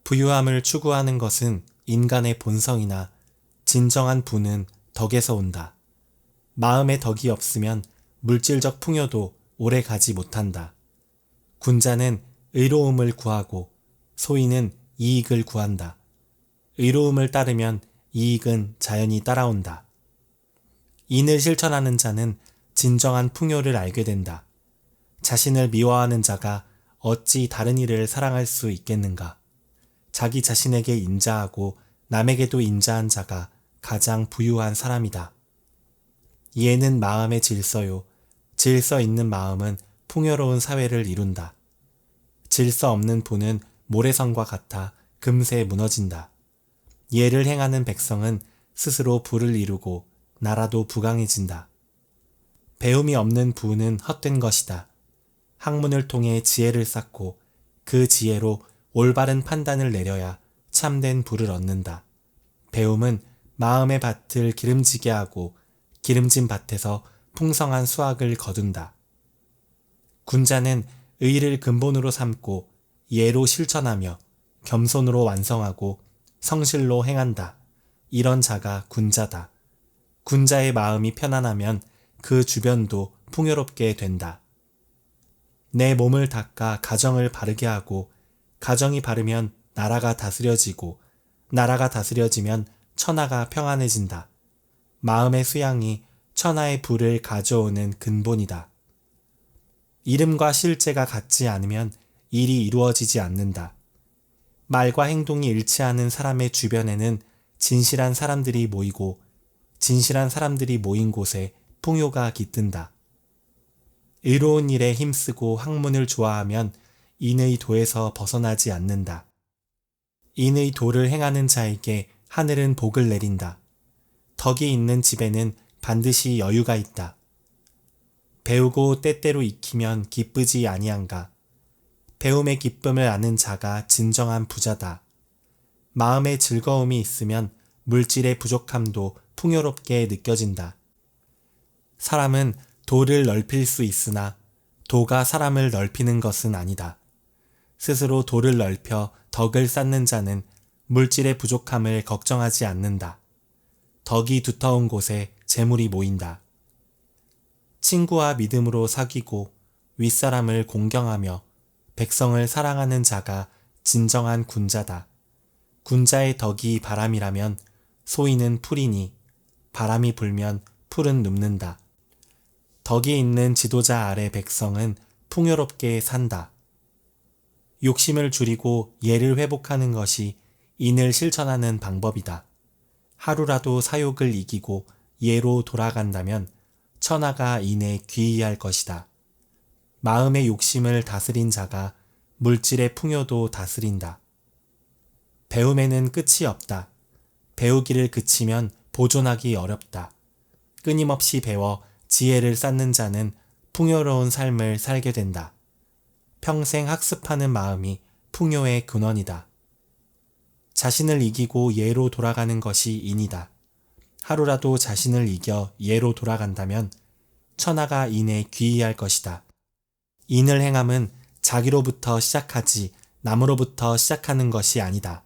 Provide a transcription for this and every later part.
부유함을 추구하는 것은 인간의 본성이나 진정한 부는 덕에서 온다. 마음의 덕이 없으면 물질적 풍요도 오래 가지 못한다. 군자는 의로움을 구하고 소인은 이익을 구한다. 의로움을 따르면 이익은 자연히 따라온다. 인을 실천하는 자는 진정한 풍요를 알게 된다. 자신을 미워하는 자가 어찌 다른 이를 사랑할 수 있겠는가? 자기 자신에게 인자하고 남에게도 인자한 자가 가장 부유한 사람이다. 이해는 마음의 질서요. 질서 있는 마음은 풍요로운 사회를 이룬다. 질서 없는 부는 모래성과 같아 금세 무너진다. 이해를 행하는 백성은 스스로 부를 이루고 나라도 부강해진다. 배움이 없는 부는 헛된 것이다. 학문을 통해 지혜를 쌓고 그 지혜로 올바른 판단을 내려야 참된 부를 얻는다. 배움은 마음의 밭을 기름지게 하고 기름진 밭에서 풍성한 수확을 거둔다. 군자는 의를 근본으로 삼고 예로 실천하며 겸손으로 완성하고 성실로 행한다. 이런 자가 군자다. 군자의 마음이 편안하면 그 주변도 풍요롭게 된다. 내 몸을 닦아 가정을 바르게 하고 가정이 바르면 나라가 다스려지고 나라가 다스려지면 천하가 평안해진다. 마음의 수양이 천하의 부를 가져오는 근본이다. 이름과 실제가 같지 않으면 일이 이루어지지 않는다. 말과 행동이 일치하는 사람의 주변에는 진실한 사람들이 모이고 진실한 사람들이 모인 곳에 풍요가 깃든다. 의로운 일에 힘쓰고 학문을 좋아하면 인의 도에서 벗어나지 않는다. 인의 도를 행하는 자에게 하늘은 복을 내린다. 덕이 있는 집에는 반드시 여유가 있다. 배우고 때때로 익히면 기쁘지 아니한가. 배움의 기쁨을 아는 자가 진정한 부자다. 마음의 즐거움이 있으면 물질의 부족함도 풍요롭게 느껴진다. 사람은 도를 넓힐 수 있으나 도가 사람을 넓히는 것은 아니다. 스스로 도를 넓혀 덕을 쌓는 자는 물질의 부족함을 걱정하지 않는다. 덕이 두터운 곳에 재물이 모인다. 친구와 믿음으로 사귀고 윗사람을 공경하며 백성을 사랑하는 자가 진정한 군자다. 군자의 덕이 바람이라면 소인은 풀이니 바람이 불면 풀은 눕는다. 덕이 있는 지도자 아래 백성은 풍요롭게 산다. 욕심을 줄이고 예를 회복하는 것이 인을 실천하는 방법이다. 하루라도 사욕을 이기고 예로 돌아간다면 천하가 인에 귀의할 것이다. 마음의 욕심을 다스린 자가 물질의 풍요도 다스린다. 배움에는 끝이 없다. 배우기를 그치면 보존하기 어렵다. 끊임없이 배워 지혜를 쌓는 자는 풍요로운 삶을 살게 된다. 평생 학습하는 마음이 풍요의 근원이다. 자신을 이기고 예로 돌아가는 것이 인이다. 하루라도 자신을 이겨 예로 돌아간다면 천하가 인에 귀의할 것이다. 인을 행함은 자기로부터 시작하지 남으로부터 시작하는 것이 아니다.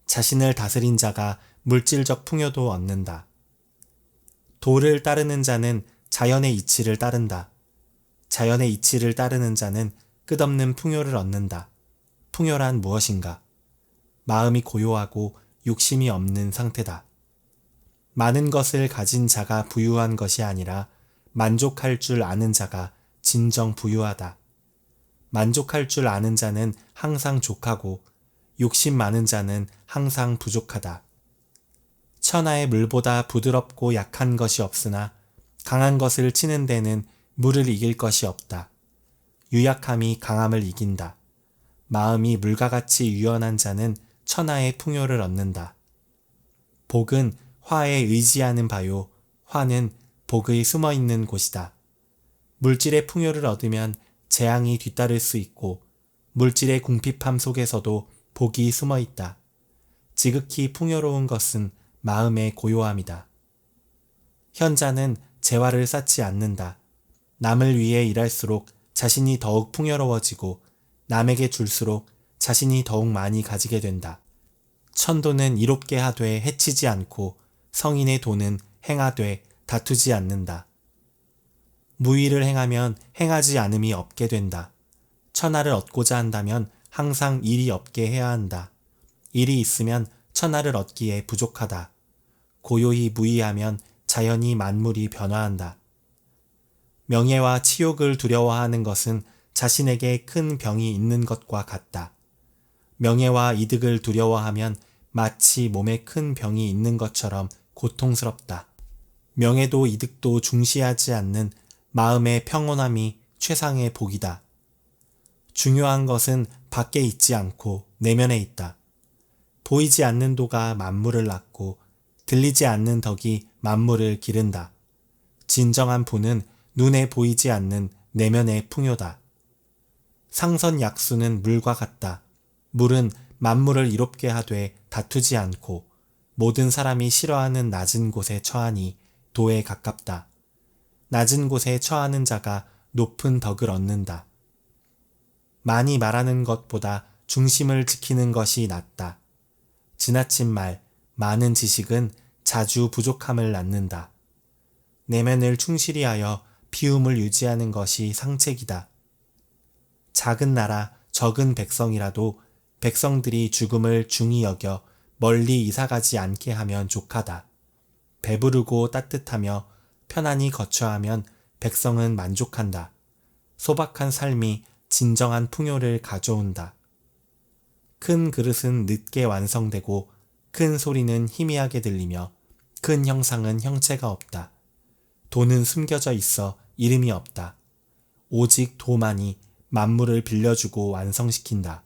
자신을 다스린 자가 물질적 풍요도 얻는다. 도를 따르는 자는 자연의 이치를 따른다. 자연의 이치를 따르는 자는 끝없는 풍요를 얻는다. 풍요란 무엇인가? 마음이 고요하고 욕심이 없는 상태다. 많은 것을 가진 자가 부유한 것이 아니라 만족할 줄 아는 자가 진정 부유하다. 만족할 줄 아는 자는 항상 족하고 욕심 많은 자는 항상 부족하다. 천하의 물보다 부드럽고 약한 것이 없으나 강한 것을 치는 데는 물을 이길 것이 없다. 유약함이 강함을 이긴다. 마음이 물과 같이 유연한 자는 천하의 풍요를 얻는다. 복은 화에 의지하는 바요. 화는 복의 숨어있는 곳이다. 물질의 풍요를 얻으면 재앙이 뒤따를 수 있고 물질의 궁핍함 속에서도 복이 숨어있다. 지극히 풍요로운 것은 마음의 고요함이다. 현자는 재화를 쌓지 않는다. 남을 위해 일할수록 자신이 더욱 풍요로워지고 남에게 줄수록 자신이 더욱 많이 가지게 된다. 천도는 이롭게 하되 해치지 않고 성인의 도는 행하되 다투지 않는다. 무의를 행하면 행하지 않음이 없게 된다. 천하를 얻고자 한다면 항상 일이 없게 해야 한다. 일이 있으면 천하를 얻기에 부족하다. 고요히 무의하면 자연히 만물이 변화한다. 명예와 치욕을 두려워하는 것은 자신에게 큰 병이 있는 것과 같다. 명예와 이득을 두려워하면 마치 몸에 큰 병이 있는 것처럼 고통스럽다. 명예도 이득도 중시하지 않는 마음의 평온함이 최상의 복이다. 중요한 것은 밖에 있지 않고 내면에 있다. 보이지 않는 도가 만물을 낳고 들리지 않는 덕이 만물을 기른다. 진정한 부는 눈에 보이지 않는 내면의 풍요다. 상선약수는 물과 같다. 물은 만물을 이롭게 하되 다투지 않고 모든 사람이 싫어하는 낮은 곳에 처하니 도에 가깝다. 낮은 곳에 처하는 자가 높은 덕을 얻는다. 많이 말하는 것보다 중심을 지키는 것이 낫다. 지나친 말, 많은 지식은 자주 부족함을 낳는다. 내면을 충실히 하여 피움을 유지하는 것이 상책이다. 작은 나라, 적은 백성이라도 백성들이 죽음을 중히 여겨 멀리 이사가지 않게 하면 족하다. 배부르고 따뜻하며 편안히 거처하면 백성은 만족한다. 소박한 삶이 진정한 풍요를 가져온다. 큰 그릇은 늦게 완성되고 큰 소리는 희미하게 들리며 큰 형상은 형체가 없다. 도는 숨겨져 있어 이름이 없다. 오직 도만이 만물을 빌려주고 완성시킨다.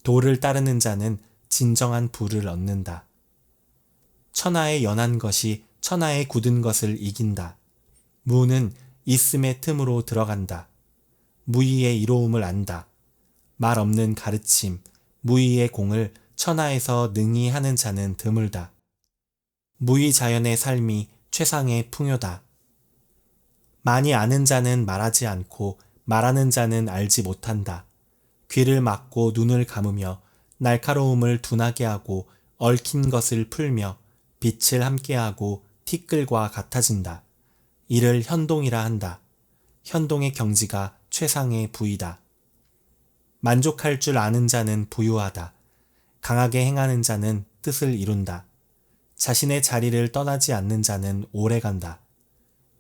도를 따르는 자는 진정한 부를 얻는다. 천하의 연한 것이 천하의 굳은 것을 이긴다. 무는 있음의 틈으로 들어간다. 무의의 이로움을 안다. 말 없는 가르침, 무의의 공을 천하에서 능히 하는 자는 드물다. 무의 자연의 삶이 최상의 풍요다. 많이 아는 자는 말하지 않고 말하는 자는 알지 못한다. 귀를 막고 눈을 감으며 날카로움을 둔하게 하고 얽힌 것을 풀며 빛을 함께하고 티끌과 같아진다. 이를 현동이라 한다. 현동의 경지가 최상의 부이다. 만족할 줄 아는 자는 부유하다. 강하게 행하는 자는 뜻을 이룬다. 자신의 자리를 떠나지 않는 자는 오래간다.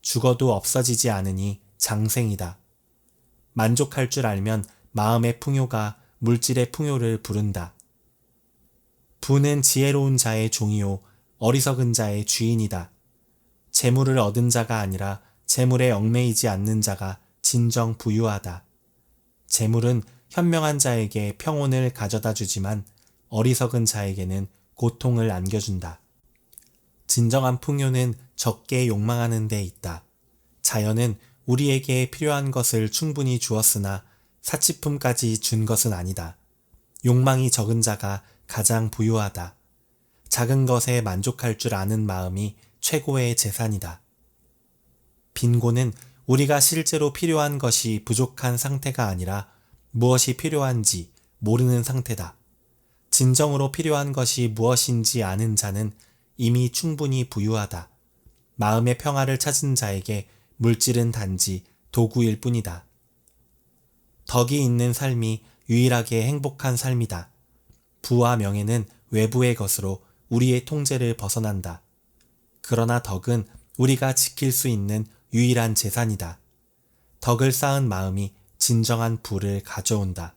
죽어도 없어지지 않으니 장생이다. 만족할 줄 알면 마음의 풍요가 물질의 풍요를 부른다. 부는 지혜로운 자의 종이요 어리석은 자의 주인이다. 재물을 얻은 자가 아니라 재물에 얽매이지 않는 자가 진정 부유하다. 재물은 현명한 자에게 평온을 가져다 주지만 어리석은 자에게는 고통을 안겨준다. 진정한 풍요는 적게 욕망하는 데 있다. 자연은 우리에게 필요한 것을 충분히 주었으나 사치품까지 준 것은 아니다. 욕망이 적은 자가 가장 부유하다. 작은 것에 만족할 줄 아는 마음이 최고의 재산이다. 빈곤은 우리가 실제로 필요한 것이 부족한 상태가 아니라 무엇이 필요한지 모르는 상태다. 진정으로 필요한 것이 무엇인지 아는 자는 이미 충분히 부유하다. 마음의 평화를 찾은 자에게 물질은 단지 도구일 뿐이다. 덕이 있는 삶이 유일하게 행복한 삶이다. 부와 명예는 외부의 것으로 우리의 통제를 벗어난다. 그러나 덕은 우리가 지킬 수 있는 유일한 재산이다. 덕을 쌓은 마음이 진정한 부를 가져온다.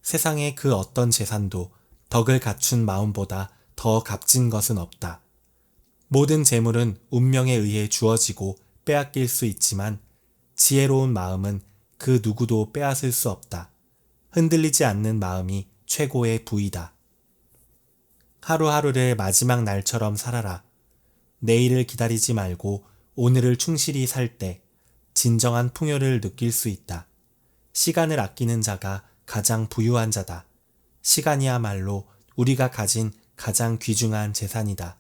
세상의 그 어떤 재산도 덕을 갖춘 마음보다 더 값진 것은 없다. 모든 재물은 운명에 의해 주어지고 빼앗길 수 있지만 지혜로운 마음은 그 누구도 빼앗을 수 없다. 흔들리지 않는 마음이 최고의 부이다. 하루하루를 마지막 날처럼 살아라. 내일을 기다리지 말고 오늘을 충실히 살 때 진정한 풍요를 느낄 수 있다. 시간을 아끼는 자가 가장 부유한 자다. 시간이야말로 우리가 가진 가장 귀중한 재산이다.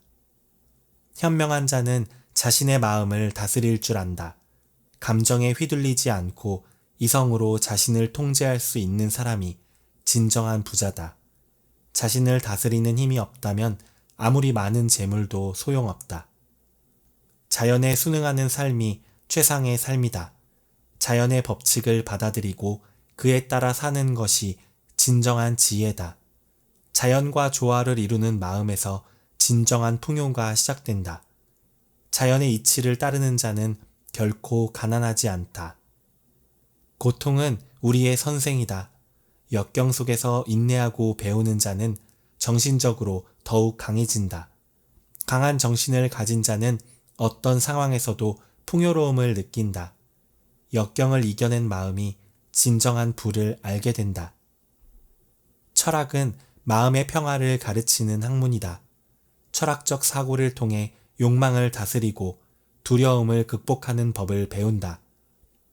현명한 자는 자신의 마음을 다스릴 줄 안다. 감정에 휘둘리지 않고 이성으로 자신을 통제할 수 있는 사람이 진정한 부자다. 자신을 다스리는 힘이 없다면 아무리 많은 재물도 소용없다. 자연에 순응하는 삶이 최상의 삶이다. 자연의 법칙을 받아들이고 그에 따라 사는 것이 진정한 지혜다. 자연과 조화를 이루는 마음에서 진정한 풍요가 시작된다. 자연의 이치를 따르는 자는 결코 가난하지 않다. 고통은 우리의 선생이다. 역경 속에서 인내하고 배우는 자는 정신적으로 더욱 강해진다. 강한 정신을 가진 자는 어떤 상황에서도 풍요로움을 느낀다. 역경을 이겨낸 마음이 진정한 부를 알게 된다. 철학은 마음의 평화를 가르치는 학문이다. 철학적 사고를 통해 욕망을 다스리고 두려움을 극복하는 법을 배운다.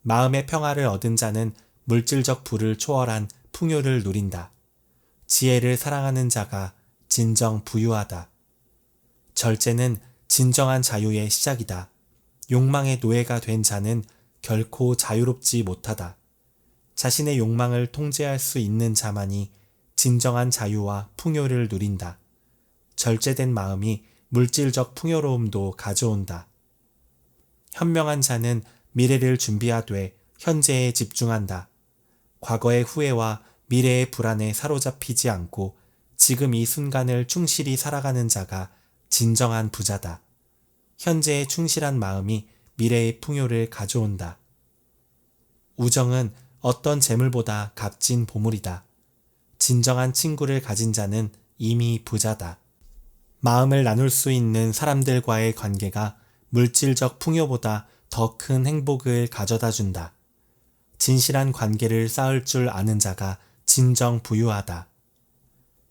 마음의 평화를 얻은 자는 물질적 부를 초월한 풍요를 누린다. 지혜를 사랑하는 자가 진정 부유하다. 절제는 진정한 자유의 시작이다. 욕망의 노예가 된 자는 결코 자유롭지 못하다. 자신의 욕망을 통제할 수 있는 자만이 진정한 자유와 풍요를 누린다. 절제된 마음이 물질적 풍요로움도 가져온다. 현명한 자는 미래를 준비하되 현재에 집중한다. 과거의 후회와 미래의 불안에 사로잡히지 않고 지금 이 순간을 충실히 살아가는 자가 진정한 부자다. 현재에 충실한 마음이 미래의 풍요를 가져온다. 우정은 어떤 재물보다 값진 보물이다. 진정한 친구를 가진 자는 이미 부자다. 마음을 나눌 수 있는 사람들과의 관계가 물질적 풍요보다 더 큰 행복을 가져다 준다. 진실한 관계를 쌓을 줄 아는 자가 진정 부유하다.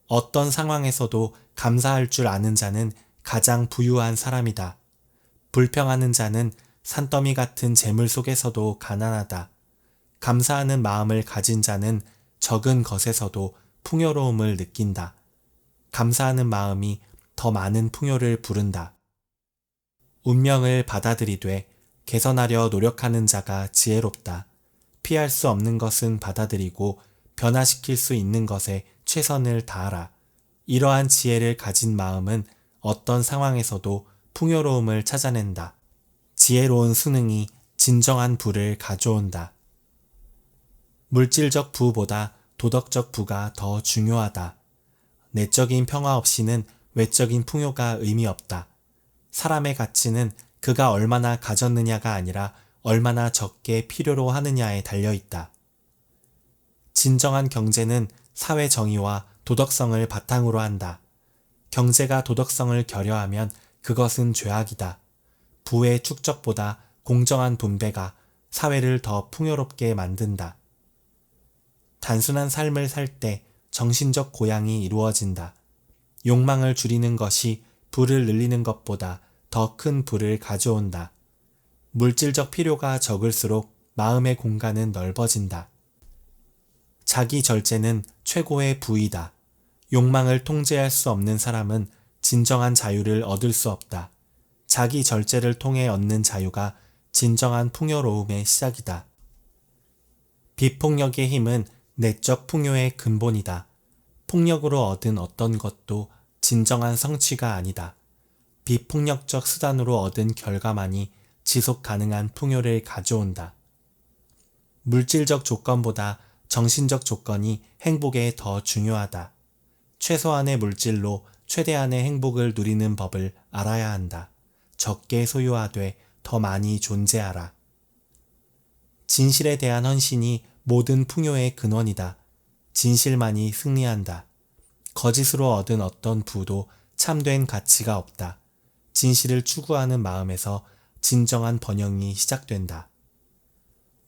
어떤 상황에서도 감사할 줄 아는 자는 가장 부유한 사람이다. 불평하는 자는 산더미 같은 재물 속에서도 가난하다. 감사하는 마음을 가진 자는 적은 것에서도 풍요로움을 느낀다. 감사하는 마음이 더 많은 풍요를 부른다. 운명을 받아들이되 개선하려 노력하는 자가 지혜롭다. 피할 수 없는 것은 받아들이고 변화시킬 수 있는 것에 최선을 다하라. 이러한 지혜를 가진 마음은 어떤 상황에서도 풍요로움을 찾아낸다. 지혜로운 수능이 진정한 부를 가져온다. 물질적 부보다 도덕적 부가 더 중요하다. 내적인 평화 없이는 외적인 풍요가 의미 없다. 사람의 가치는 그가 얼마나 가졌느냐가 아니라 얼마나 적게 필요로 하느냐에 달려있다. 진정한 경제는 사회 정의와 도덕성을 바탕으로 한다. 경제가 도덕성을 결여하면 그것은 죄악이다. 부의 축적보다 공정한 분배가 사회를 더 풍요롭게 만든다. 단순한 삶을 살 때 정신적 고양이 이루어진다. 욕망을 줄이는 것이 부를 늘리는 것보다 더 큰 부를 가져온다. 물질적 필요가 적을수록 마음의 공간은 넓어진다. 자기 절제는 최고의 부이다. 욕망을 통제할 수 없는 사람은 진정한 자유를 얻을 수 없다. 자기 절제를 통해 얻는 자유가 진정한 풍요로움의 시작이다. 비폭력의 힘은 내적 풍요의 근본이다. 폭력으로 얻은 어떤 것도 진정한 성취가 아니다. 비폭력적 수단으로 얻은 결과만이 지속 가능한 풍요를 가져온다. 물질적 조건보다 정신적 조건이 행복에 더 중요하다. 최소한의 물질로 최대한의 행복을 누리는 법을 알아야 한다. 적게 소유하되 더 많이 존재하라. 진실에 대한 헌신이 모든 풍요의 근원이다. 진실만이 승리한다. 거짓으로 얻은 어떤 부도 참된 가치가 없다. 진실을 추구하는 마음에서 진정한 번영이 시작된다.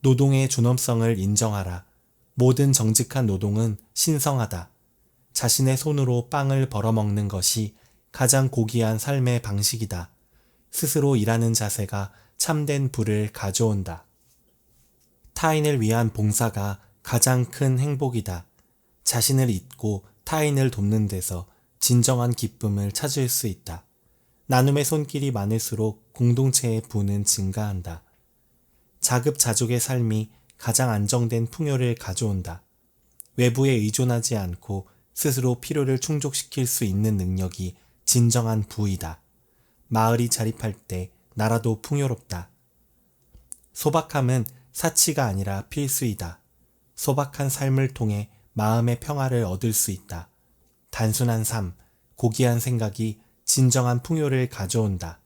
노동의 존엄성을 인정하라. 모든 정직한 노동은 신성하다. 자신의 손으로 빵을 벌어먹는 것이 가장 고귀한 삶의 방식이다. 스스로 일하는 자세가 참된 부를 가져온다. 타인을 위한 봉사가 가장 큰 행복이다. 자신을 잊고 타인을 돕는 데서 진정한 기쁨을 찾을 수 있다. 나눔의 손길이 많을수록 공동체의 부는 증가한다. 자급자족의 삶이 가장 안정된 풍요를 가져온다. 외부에 의존하지 않고 스스로 필요를 충족시킬 수 있는 능력이 진정한 부이다. 마을이 자립할 때 나라도 풍요롭다. 소박함은 사치가 아니라 필수이다. 소박한 삶을 통해 마음의 평화를 얻을 수 있다. 단순한 삶, 고귀한 생각이 진정한 풍요를 가져온다.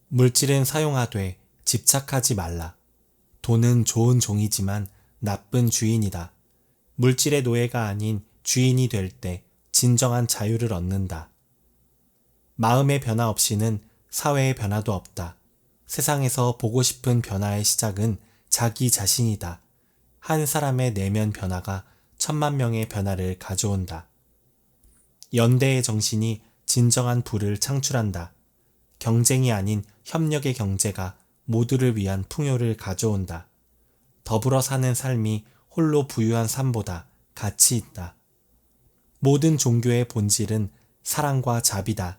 물질은 사용하되 집착하지 말라. 돈은 좋은 종이지만 나쁜 주인이다. 물질의 노예가 아닌 주인이 될 때 진정한 자유를 얻는다. 마음의 변화 없이는 사회의 변화도 없다. 세상에서 보고 싶은 변화의 시작은 자기 자신이다. 한 사람의 내면 변화가 10,000,000명의 변화를 가져온다. 연대의 정신이 진정한 부를 창출한다. 경쟁이 아닌 협력의 경제가 모두를 위한 풍요를 가져온다. 더불어 사는 삶이 홀로 부유한 삶보다 가치 있다. 모든 종교의 본질은 사랑과 자비다.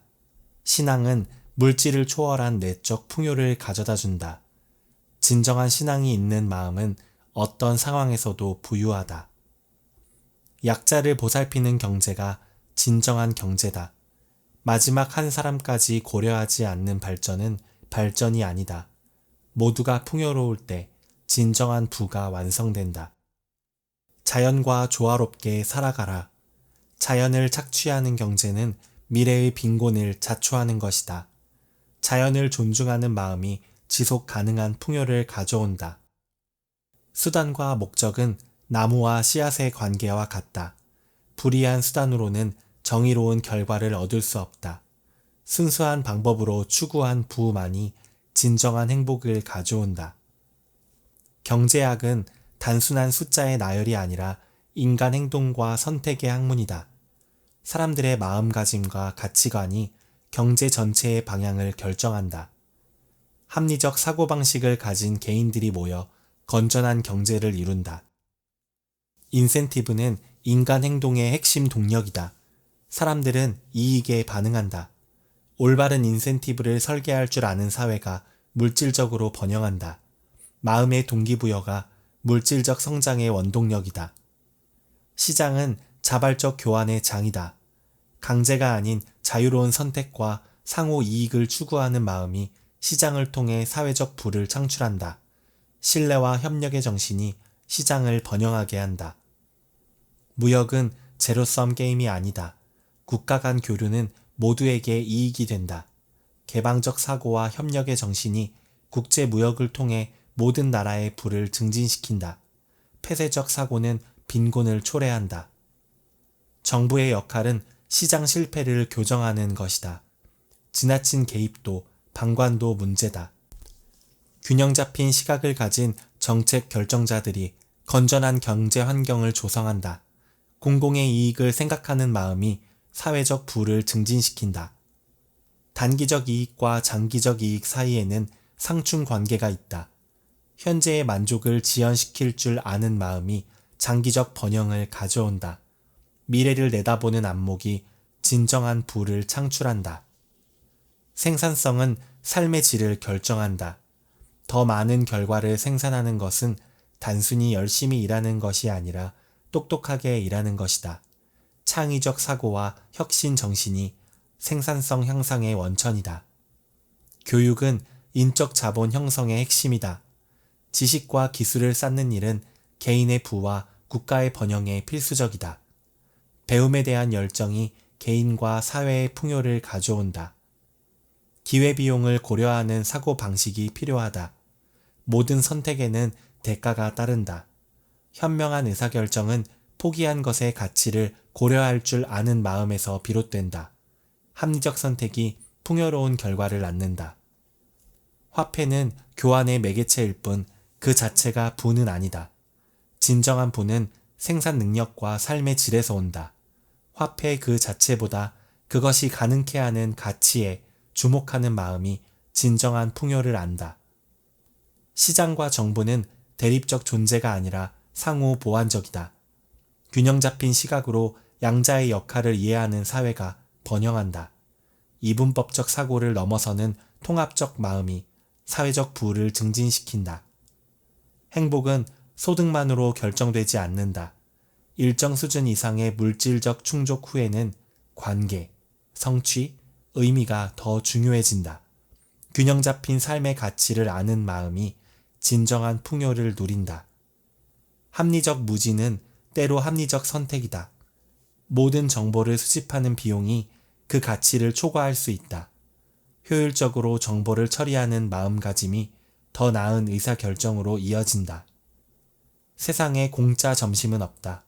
신앙은 물질을 초월한 내적 풍요를 가져다 준다. 진정한 신앙이 있는 마음은 어떤 상황에서도 부유하다. 약자를 보살피는 경제가 진정한 경제다. 마지막 한 사람까지 고려하지 않는 발전은 발전이 아니다. 모두가 풍요로울 때 진정한 부가 완성된다. 자연과 조화롭게 살아가라. 자연을 착취하는 경제는 미래의 빈곤을 자초하는 것이다. 자연을 존중하는 마음이 지속 가능한 풍요를 가져온다. 수단과 목적은 나무와 씨앗의 관계와 같다. 불이한 수단으로는 정의로운 결과를 얻을 수 없다. 순수한 방법으로 추구한 부만이 진정한 행복을 가져온다. 경제학은 단순한 숫자의 나열이 아니라 인간 행동과 선택의 학문이다. 사람들의 마음가짐과 가치관이 경제 전체의 방향을 결정한다. 합리적 사고방식을 가진 개인들이 모여 건전한 경제를 이룬다. 인센티브는 인간 행동의 핵심 동력이다. 사람들은 이익에 반응한다. 올바른 인센티브를 설계할 줄 아는 사회가 물질적으로 번영한다. 마음의 동기부여가 물질적 성장의 원동력이다. 시장은 자발적 교환의 장이다. 강제가 아닌 자유로운 선택과 상호 이익을 추구하는 마음이 시장을 통해 사회적 부를 창출한다. 신뢰와 협력의 정신이 시장을 번영하게 한다. 무역은 제로섬 게임이 아니다. 국가 간 교류는 모두에게 이익이 된다. 개방적 사고와 협력의 정신이 국제 무역을 통해 모든 나라의 부를 증진시킨다. 폐쇄적 사고는 빈곤을 초래한다. 정부의 역할은 시장 실패를 교정하는 것이다. 지나친 개입도 방관도 문제다. 균형 잡힌 시각을 가진 정책 결정자들이 건전한 경제 환경을 조성한다. 공공의 이익을 생각하는 마음이 사회적 부를 증진시킨다. 단기적 이익과 장기적 이익 사이에는 상충 관계가 있다. 현재의 만족을 지연시킬 줄 아는 마음이 장기적 번영을 가져온다. 미래를 내다보는 안목이 진정한 부를 창출한다. 생산성은 삶의 질을 결정한다. 더 많은 결과를 생산하는 것은 단순히 열심히 일하는 것이 아니라 똑똑하게 일하는 것이다. 창의적 사고와 혁신 정신이 생산성 향상의 원천이다. 교육은 인적 자본 형성의 핵심이다. 지식과 기술을 쌓는 일은 개인의 부와 국가의 번영에 필수적이다. 배움에 대한 열정이 개인과 사회의 풍요를 가져온다. 기회비용을 고려하는 사고방식이 필요하다. 모든 선택에는 대가가 따른다. 현명한 의사결정은 포기한 것의 가치를 고려할 줄 아는 마음에서 비롯된다. 합리적 선택이 풍요로운 결과를 낳는다. 화폐는 교환의 매개체일 뿐 그 자체가 부는 아니다. 진정한 부는 생산 능력과 삶의 질에서 온다. 화폐 그 자체보다 그것이 가능케 하는 가치에 주목하는 마음이 진정한 풍요를 안다. 시장과 정부는 대립적 존재가 아니라 상호 보완적이다. 균형 잡힌 시각으로 양자의 역할을 이해하는 사회가 번영한다. 이분법적 사고를 넘어서는 통합적 마음이 사회적 부를 증진시킨다. 행복은 소득만으로 결정되지 않는다. 일정 수준 이상의 물질적 충족 후에는 관계, 성취, 의미가 더 중요해진다. 균형 잡힌 삶의 가치를 아는 마음이 진정한 풍요를 누린다. 합리적 무지는 때로 합리적 선택이다. 모든 정보를 수집하는 비용이 그 가치를 초과할 수 있다. 효율적으로 정보를 처리하는 마음가짐이 더 나은 의사결정으로 이어진다. 세상에 공짜 점심은 없다.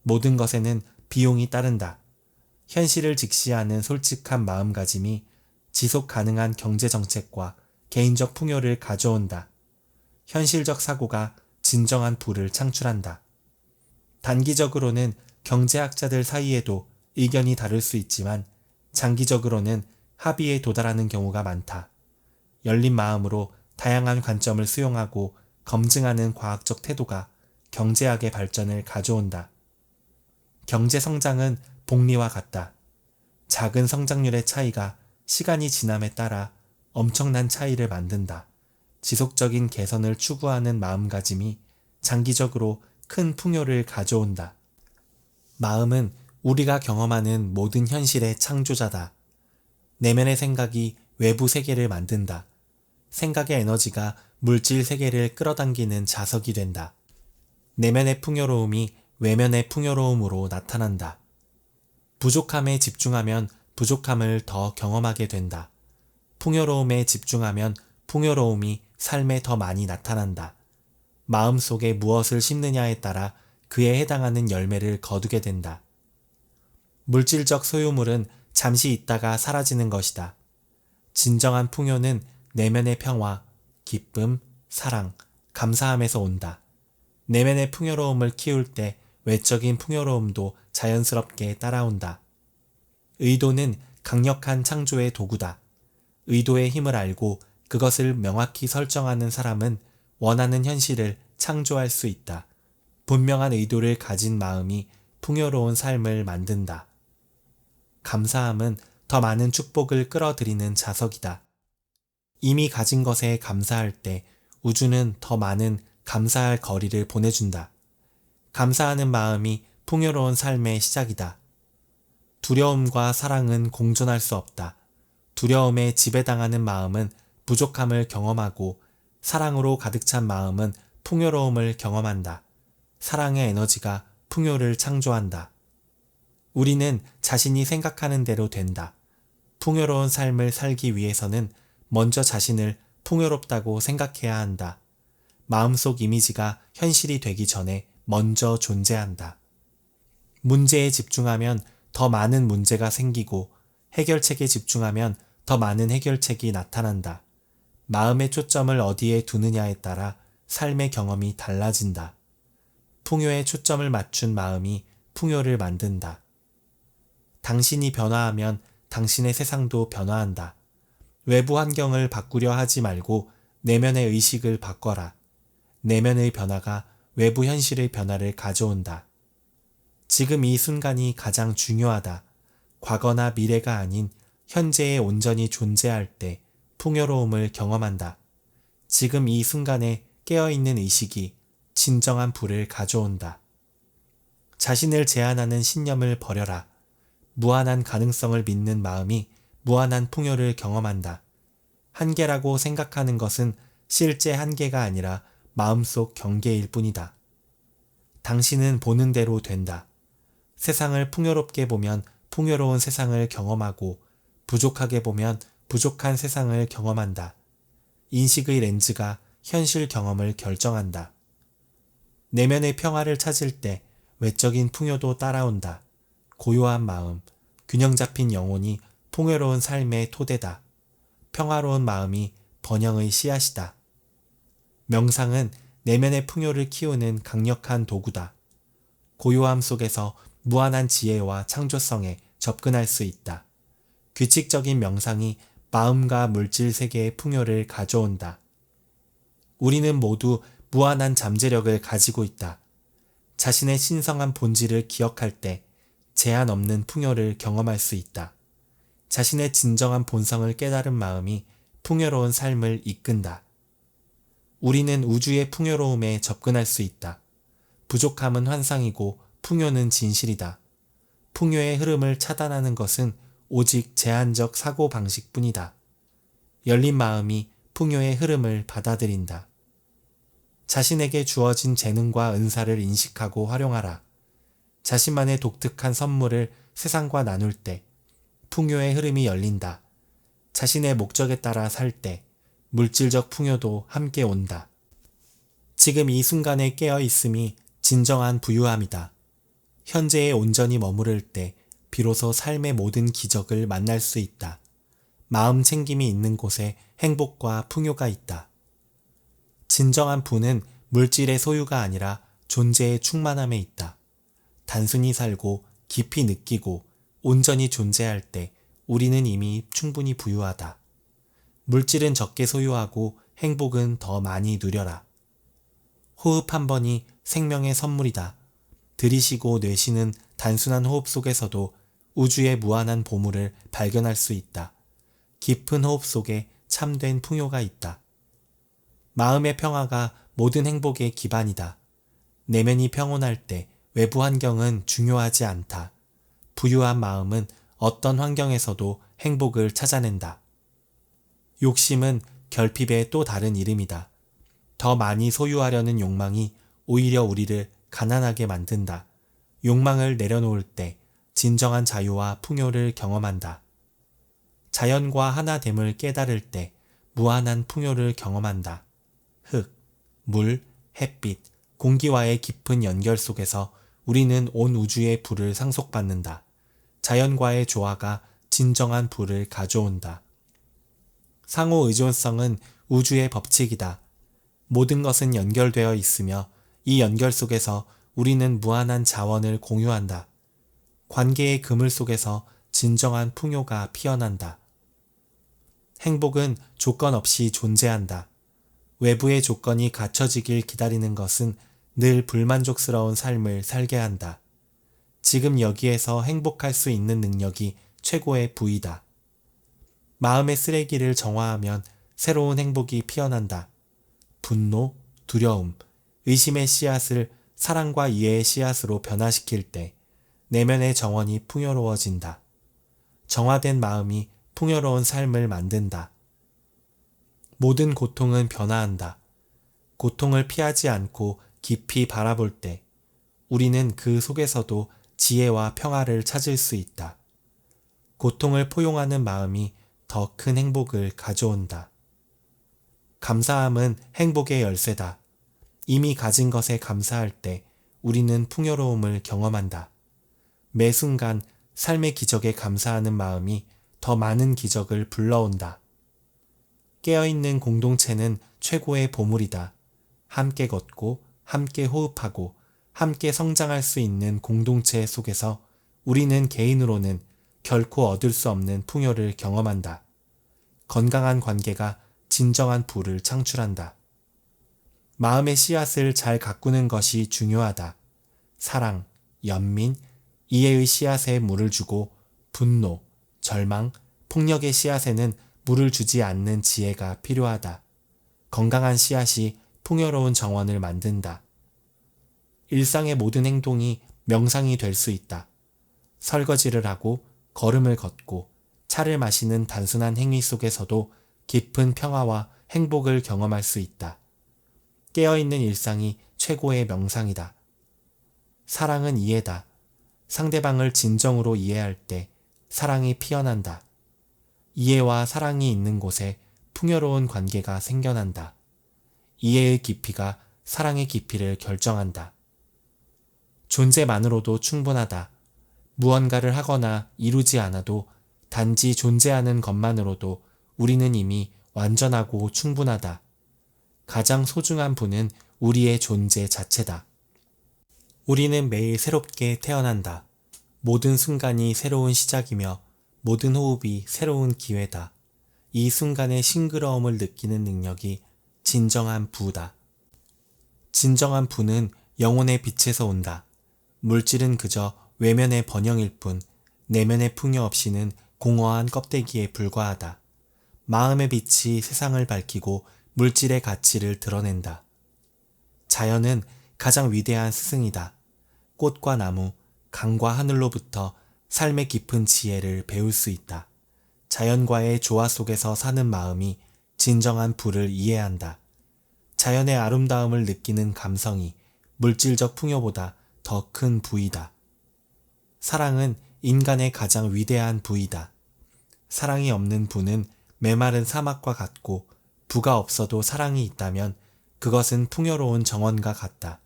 모든 것에는 비용이 따른다. 현실을 직시하는 솔직한 마음가짐이 지속 가능한 경제정책과 개인적 풍요를 가져온다. 현실적 사고가 진정한 부를 창출한다. 단기적으로는 경제학자들 사이에도 의견이 다를 수 있지만 장기적으로는 합의에 도달하는 경우가 많다. 열린 마음으로 다양한 관점을 수용하고 검증하는 과학적 태도가 경제학의 발전을 가져온다. 경제 성장은 복리와 같다. 작은 성장률의 차이가 시간이 지남에 따라 엄청난 차이를 만든다. 지속적인 개선을 추구하는 마음가짐이 장기적으로 큰 풍요를 가져온다. 마음은 우리가 경험하는 모든 현실의 창조자다. 내면의 생각이 외부 세계를 만든다. 생각의 에너지가 물질 세계를 끌어당기는 자석이 된다. 내면의 풍요로움이 외면의 풍요로움으로 나타난다. 부족함에 집중하면 부족함을 더 경험하게 된다. 풍요로움에 집중하면 풍요로움이 삶에 더 많이 나타난다. 마음속에 무엇을 심느냐에 따라 그에 해당하는 열매를 거두게 된다. 물질적 소유물은 잠시 있다가 사라지는 것이다. 진정한 풍요는 내면의 평화, 기쁨, 사랑, 감사함에서 온다. 내면의 풍요로움을 키울 때 외적인 풍요로움도 자연스럽게 따라온다. 의도는 강력한 창조의 도구다. 의도의 힘을 알고 그것을 명확히 설정하는 사람은 원하는 현실을 창조할 수 있다. 분명한 의도를 가진 마음이 풍요로운 삶을 만든다. 감사함은 더 많은 축복을 끌어들이는 자석이다. 이미 가진 것에 감사할 때 우주는 더 많은 감사할 거리를 보내준다. 감사하는 마음이 풍요로운 삶의 시작이다. 두려움과 사랑은 공존할 수 없다. 두려움에 지배당하는 마음은 부족함을 경험하고 사랑으로 가득 찬 마음은 풍요로움을 경험한다. 사랑의 에너지가 풍요를 창조한다. 우리는 자신이 생각하는 대로 된다. 풍요로운 삶을 살기 위해서는 먼저 자신을 풍요롭다고 생각해야 한다. 마음속 이미지가 현실이 되기 전에 먼저 존재한다. 문제에 집중하면 더 많은 문제가 생기고 해결책에 집중하면 더 많은 해결책이 나타난다. 마음의 초점을 어디에 두느냐에 따라 삶의 경험이 달라진다. 풍요에 초점을 맞춘 마음이 풍요를 만든다. 당신이 변화하면 당신의 세상도 변화한다. 외부 환경을 바꾸려 하지 말고 내면의 의식을 바꿔라. 내면의 변화가 외부 현실의 변화를 가져온다. 지금 이 순간이 가장 중요하다. 과거나 미래가 아닌 현재에 온전히 존재할 때 풍요로움을 경험한다. 지금 이 순간에 깨어있는 의식이 진정한 부를 가져온다. 자신을 제한하는 신념을 버려라. 무한한 가능성을 믿는 마음이 무한한 풍요를 경험한다. 한계라고 생각하는 것은 실제 한계가 아니라 마음속 경계일 뿐이다. 당신은 보는 대로 된다. 세상을 풍요롭게 보면 풍요로운 세상을 경험하고 부족하게 보면 부족한 세상을 경험한다. 인식의 렌즈가 현실 경험을 결정한다. 내면의 평화를 찾을 때 외적인 풍요도 따라온다. 고요한 마음, 균형 잡힌 영혼이 풍요로운 삶의 토대다. 평화로운 마음이 번영의 씨앗이다. 명상은 내면의 풍요를 키우는 강력한 도구다. 고요함 속에서 무한한 지혜와 창조성에 접근할 수 있다. 규칙적인 명상이 마음과 물질 세계의 풍요를 가져온다. 우리는 모두 무한한 잠재력을 가지고 있다. 자신의 신성한 본질을 기억할 때 제한 없는 풍요를 경험할 수 있다. 자신의 진정한 본성을 깨달은 마음이 풍요로운 삶을 이끈다. 우리는 우주의 풍요로움에 접근할 수 있다. 부족함은 환상이고 풍요는 진실이다. 풍요의 흐름을 차단하는 것은 오직 제한적 사고방식뿐이다. 열린 마음이 풍요의 흐름을 받아들인다. 자신에게 주어진 재능과 은사를 인식하고 활용하라. 자신만의 독특한 선물을 세상과 나눌 때 풍요의 흐름이 열린다. 자신의 목적에 따라 살 때 물질적 풍요도 함께 온다. 지금 이 순간에 깨어 있음이 진정한 부유함이다. 현재에 온전히 머무를 때 비로소 삶의 모든 기적을 만날 수 있다. 마음 챙김이 있는 곳에 행복과 풍요가 있다. 진정한 부는 물질의 소유가 아니라 존재의 충만함에 있다. 단순히 살고 깊이 느끼고 온전히 존재할 때 우리는 이미 충분히 부유하다. 물질은 적게 소유하고 행복은 더 많이 누려라. 호흡 한 번이 생명의 선물이다. 들이쉬고 내쉬는 단순한 호흡 속에서도 우주의 무한한 보물을 발견할 수 있다. 깊은 호흡 속에 참된 풍요가 있다. 마음의 평화가 모든 행복의 기반이다. 내면이 평온할 때 외부 환경은 중요하지 않다. 부유한 마음은 어떤 환경에서도 행복을 찾아낸다. 욕심은 결핍의 또 다른 이름이다. 더 많이 소유하려는 욕망이 오히려 우리를 가난하게 만든다. 욕망을 내려놓을 때 진정한 자유와 풍요를 경험한다. 자연과 하나됨을 깨달을 때 무한한 풍요를 경험한다. 흙, 물, 햇빛, 공기와의 깊은 연결 속에서 우리는 온 우주의 불을 상속받는다. 자연과의 조화가 진정한 불을 가져온다. 상호 의존성은 우주의 법칙이다. 모든 것은 연결되어 있으며 이 연결 속에서 우리는 무한한 자원을 공유한다. 관계의 그물 속에서 진정한 풍요가 피어난다. 행복은 조건 없이 존재한다. 외부의 조건이 갖춰지길 기다리는 것은 늘 불만족스러운 삶을 살게 한다. 지금 여기에서 행복할 수 있는 능력이 최고의 부이다. 마음의 쓰레기를 정화하면 새로운 행복이 피어난다. 분노, 두려움, 의심의 씨앗을 사랑과 이해의 씨앗으로 변화시킬 때 내면의 정원이 풍요로워진다. 정화된 마음이 풍요로운 삶을 만든다. 모든 고통은 변화한다. 고통을 피하지 않고 깊이 바라볼 때 우리는 그 속에서도 지혜와 평화를 찾을 수 있다. 고통을 포용하는 마음이 더 큰 행복을 가져온다. 감사함은 행복의 열쇠다. 이미 가진 것에 감사할 때 우리는 풍요로움을 경험한다. 매 순간 삶의 기적에 감사하는 마음이 더 많은 기적을 불러온다. 깨어있는 공동체는 최고의 보물이다. 함께 걷고 함께 호흡하고 함께 성장할 수 있는 공동체 속에서 우리는 개인으로는 결코 얻을 수 없는 풍요를 경험한다. 건강한 관계가 진정한 부를 창출한다. 마음의 씨앗을 잘 가꾸는 것이 중요하다. 사랑, 연민, 이해의 씨앗에 물을 주고 분노, 절망, 폭력의 씨앗에는 물을 주지 않는 지혜가 필요하다. 건강한 씨앗이 풍요로운 정원을 만든다. 일상의 모든 행동이 명상이 될 수 있다. 설거지를 하고 걸음을 걷고 차를 마시는 단순한 행위 속에서도 깊은 평화와 행복을 경험할 수 있다. 깨어있는 일상이 최고의 명상이다. 사랑은 이해다. 상대방을 진정으로 이해할 때 사랑이 피어난다. 이해와 사랑이 있는 곳에 풍요로운 관계가 생겨난다. 이해의 깊이가 사랑의 깊이를 결정한다. 존재만으로도 충분하다. 무언가를 하거나 이루지 않아도 단지 존재하는 것만으로도 우리는 이미 완전하고 충분하다. 가장 소중한 분은 우리의 존재 자체다. 우리는 매일 새롭게 태어난다. 모든 순간이 새로운 시작이며 모든 호흡이 새로운 기회다. 이 순간의 싱그러움을 느끼는 능력이 진정한 부다. 진정한 부는 영혼의 빛에서 온다. 물질은 그저 외면의 번영일 뿐 내면의 풍요 없이는 공허한 껍데기에 불과하다. 마음의 빛이 세상을 밝히고 물질의 가치를 드러낸다. 자연은 가장 위대한 스승이다. 꽃과 나무, 강과 하늘로부터 삶의 깊은 지혜를 배울 수 있다. 자연과의 조화 속에서 사는 마음이 진정한 부를 이해한다. 자연의 아름다움을 느끼는 감성이 물질적 풍요보다 더 큰 부이다. 사랑은 인간의 가장 위대한 부이다. 사랑이 없는 부는 메마른 사막과 같고, 부가 없어도 사랑이 있다면 그것은 풍요로운 정원과 같다.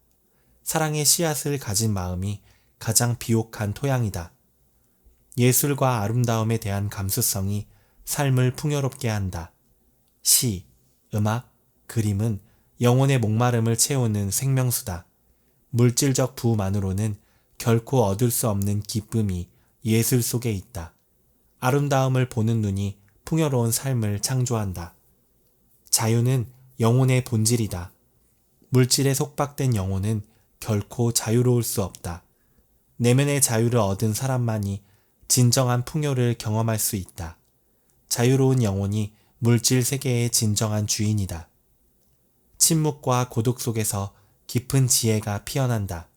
사랑의 씨앗을 가진 마음이 가장 비옥한 토양이다. 예술과 아름다움에 대한 감수성이 삶을 풍요롭게 한다. 시, 음악, 그림은 영혼의 목마름을 채우는 생명수다. 물질적 부만으로는 결코 얻을 수 없는 기쁨이 예술 속에 있다. 아름다움을 보는 눈이 풍요로운 삶을 창조한다. 자유는 영혼의 본질이다. 물질에 속박된 영혼은 결코 자유로울 수 없다. 내면의 자유를 얻은 사람만이 진정한 풍요를 경험할 수 있다. 자유로운 영혼이 물질 세계의 진정한 주인이다. 침묵과 고독 속에서 깊은 지혜가 피어난다.